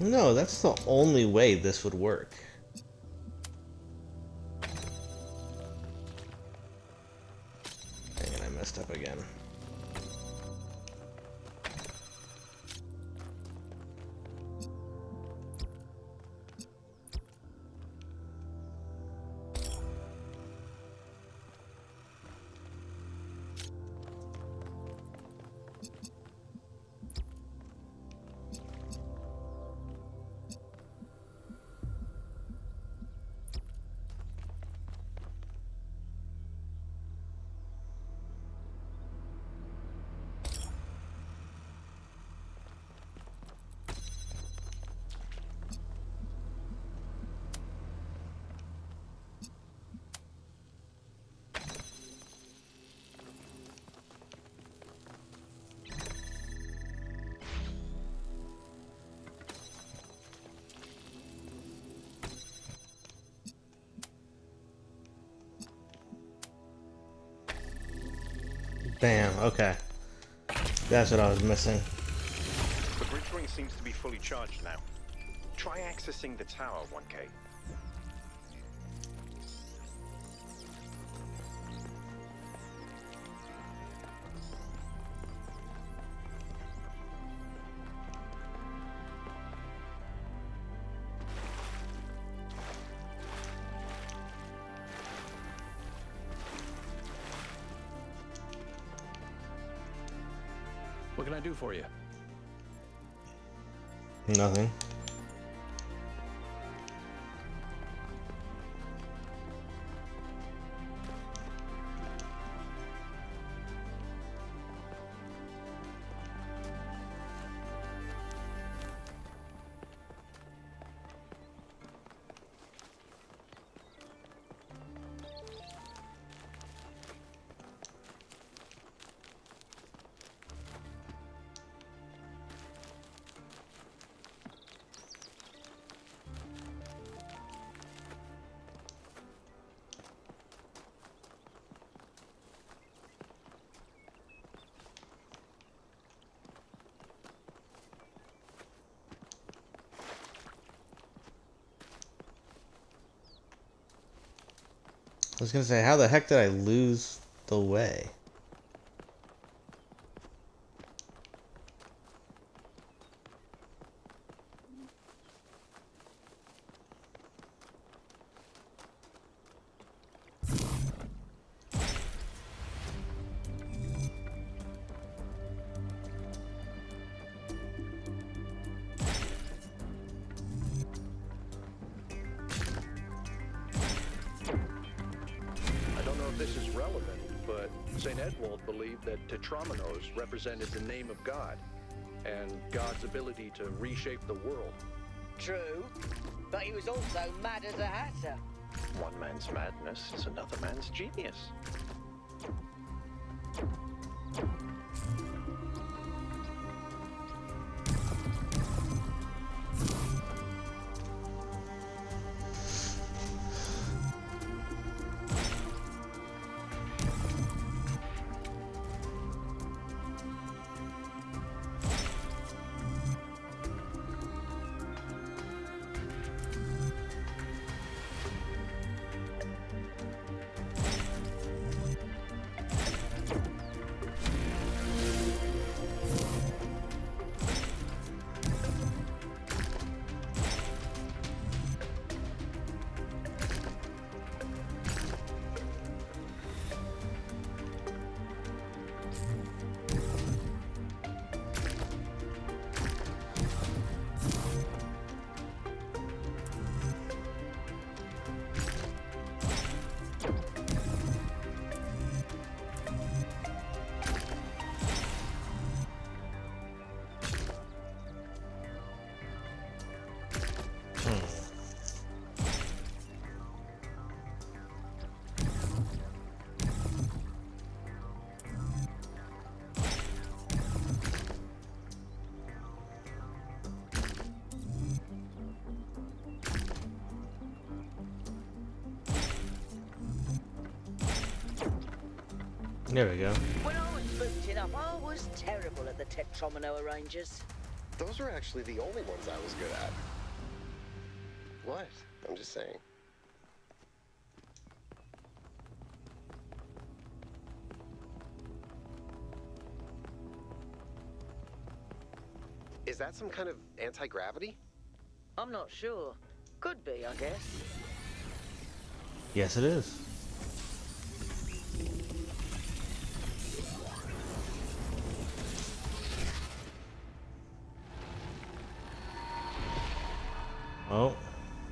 No, that's the only way this would work. Dang it, I messed up again. Bam, okay. That's what I was missing. The bridge ring seems to be fully charged now. Try accessing the tower, 1K. can I do for you? Nothing. I was gonna say, how the heck did I lose the way? I don't know if this is relevant, but St. Edwald believed that Tetrominoes represented the name of God and God's ability to reshape the world. True, but he was also mad as a hatter. One man's madness is another man's genius. There we go. When I was booting up, I was terrible at the Tetromino arrangers. Those were actually the only ones I was good at. What? I'm just saying. Is that some kind of anti-gravity? I'm not sure. Could be, I guess. Yes, it is. Oh.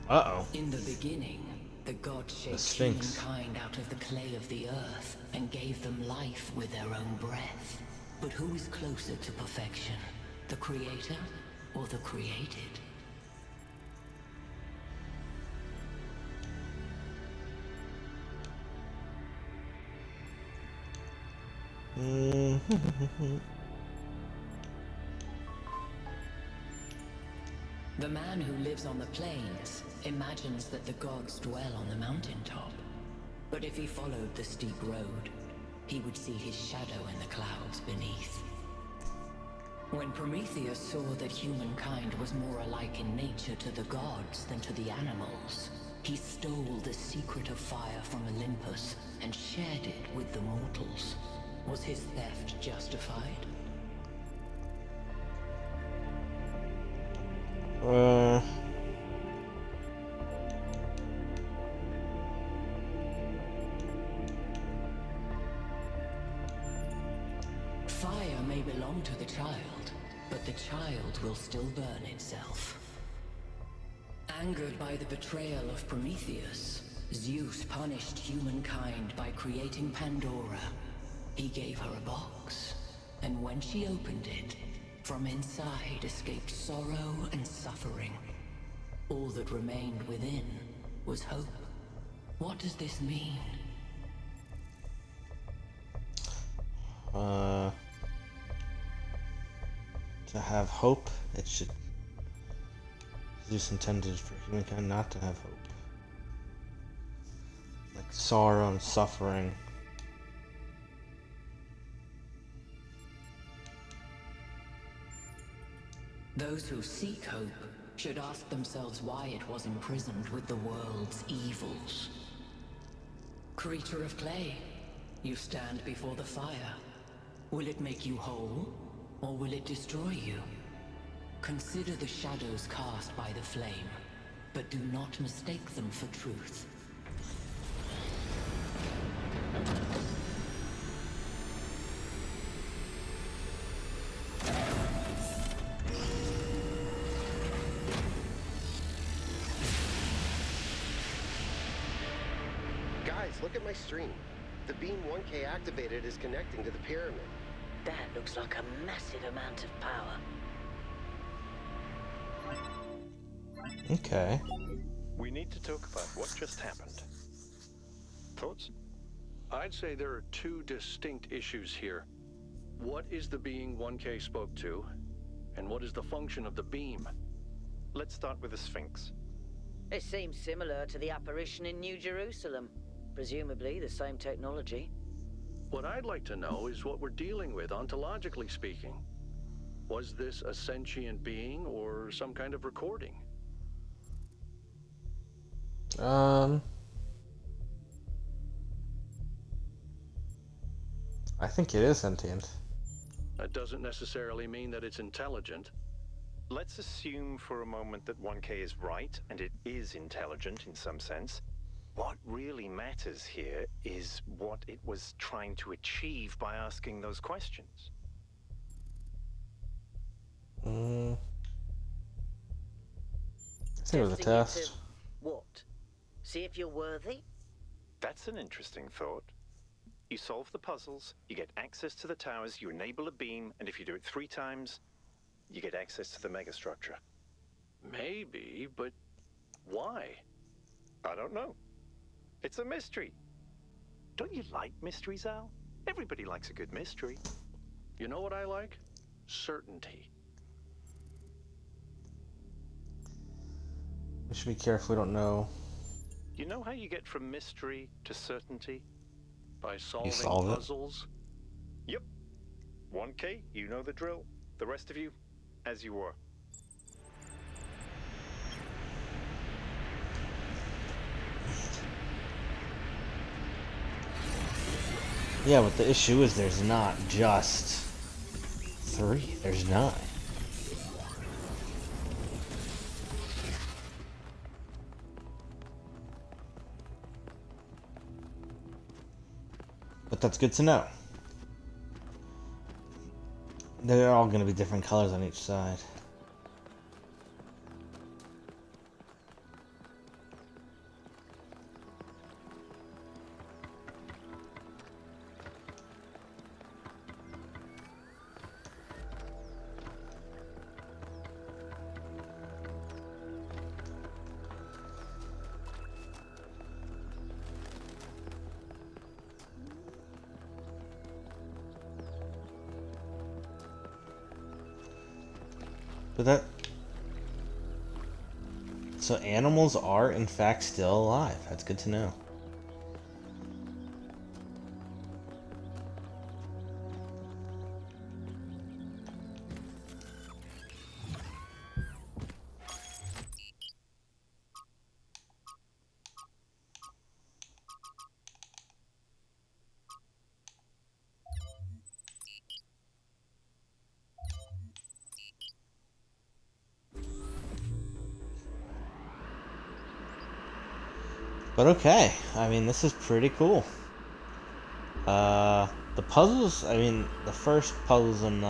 Uh-oh. In the beginning, the gods shaped Sphinx. humankind out of the clay of the earth and gave them life with their own breath. But who is closer to perfection? The creator or the created? The man who lives on the plains imagines that the gods dwell on the mountaintop. But if he followed the steep road, he would see his shadow in the clouds beneath. When Prometheus saw that humankind was more alike in nature to the gods than to the animals, he stole the secret of fire from Olympus and shared it with the mortals. Was his theft justified? Fire may belong to the child, but the child will still burn itself. Angered by the betrayal of Prometheus, Zeus punished humankind by creating Pandora. He gave her a box, and when she opened it, from inside escaped sorrow and suffering. All that remained within was hope. What does this mean? To have hope, it should. Zeus intended for humankind not to have hope. Like sorrow and suffering. Those who seek hope should ask themselves why it was imprisoned with the world's evils. Creature of clay, you stand before the fire. Will it make you whole, or will it destroy you? Consider the shadows cast by the flame, but do not mistake them for truth. Guys, look at my stream. The beam 1K activated is connecting to the pyramid. That looks like a massive amount of power. Okay. We need to talk about what just happened. Thoughts? I'd say there are two distinct issues here. What is the being 1K spoke to, and what is the function of the beam? Let's start with the Sphinx. It seems similar to the apparition in New Jerusalem. Presumably the same technology. What I'd like to know is what we're dealing with, ontologically speaking. Was this a sentient being or some kind of recording? I think it is sentient. That doesn't necessarily mean that it's intelligent. Let's assume for a moment that 1K is right, and it is intelligent in some sense. What really matters here is what it was trying to achieve by asking those questions. I think it was a test. What? See if you're worthy? That's an interesting thought. You solve the puzzles, you get access to the towers, you enable a beam, and if you do it 3 times, you get access to the megastructure. Maybe, but why? I don't know. It's a mystery. Don't you like mysteries, Al? Everybody likes a good mystery. You know what I like? Certainty. We should be careful we don't know. You know how you get from mystery to certainty? By solving solve it? puzzles? Yep. 1K, you know the drill. The rest of you, as you were. Yeah, but the issue is there's not just 3, there's 9. But that's good to know. They're all going to be different colors on each side. But that... So animals are, in fact, still alive. That's good to know. But okay, I mean, this is pretty cool. The puzzles, I mean, the first puzzles in the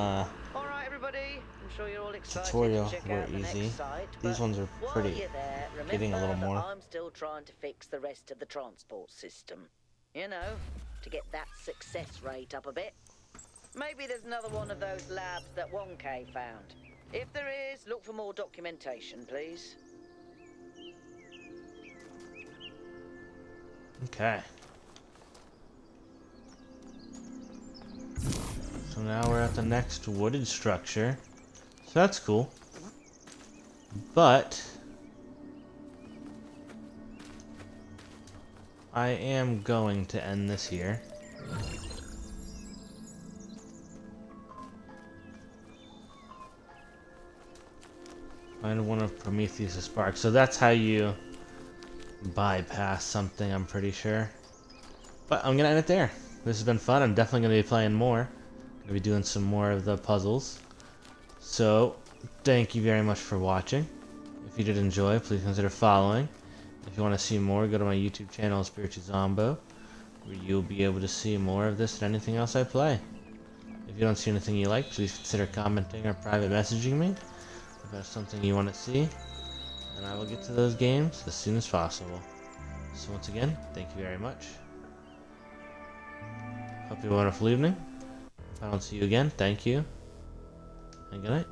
Alright, everybody. I'm sure you're all excited tutorial to check were out the easy. next site. These But ones are while pretty, you're there, getting a little remember that more. I'm still trying to fix the rest of the transport system. You know, to get that success rate up a bit. Maybe there's another one of those labs that 1K found. If there is, look for more documentation, please. Okay. So now we're at the next wooded structure. So that's cool. But I am going to end this here. Find one of Prometheus' sparks. So that's how you bypass something, I'm pretty sure. But I'm gonna end it there. This has been fun. I'm definitely gonna be playing more. Gonna be doing some more of the puzzles. So thank you very much for watching. If you did enjoy, please consider following. If you want to see more, go to my YouTube channel, Spiritual Zombo, where you'll be able to see more of this and anything else I play. If you don't see anything you like, please consider commenting or private messaging me if that's something you want to see, and I will get to those games as soon as possible. So once again, thank you very much. Hope you have a wonderful evening. If I don't see you again, thank you, and good night.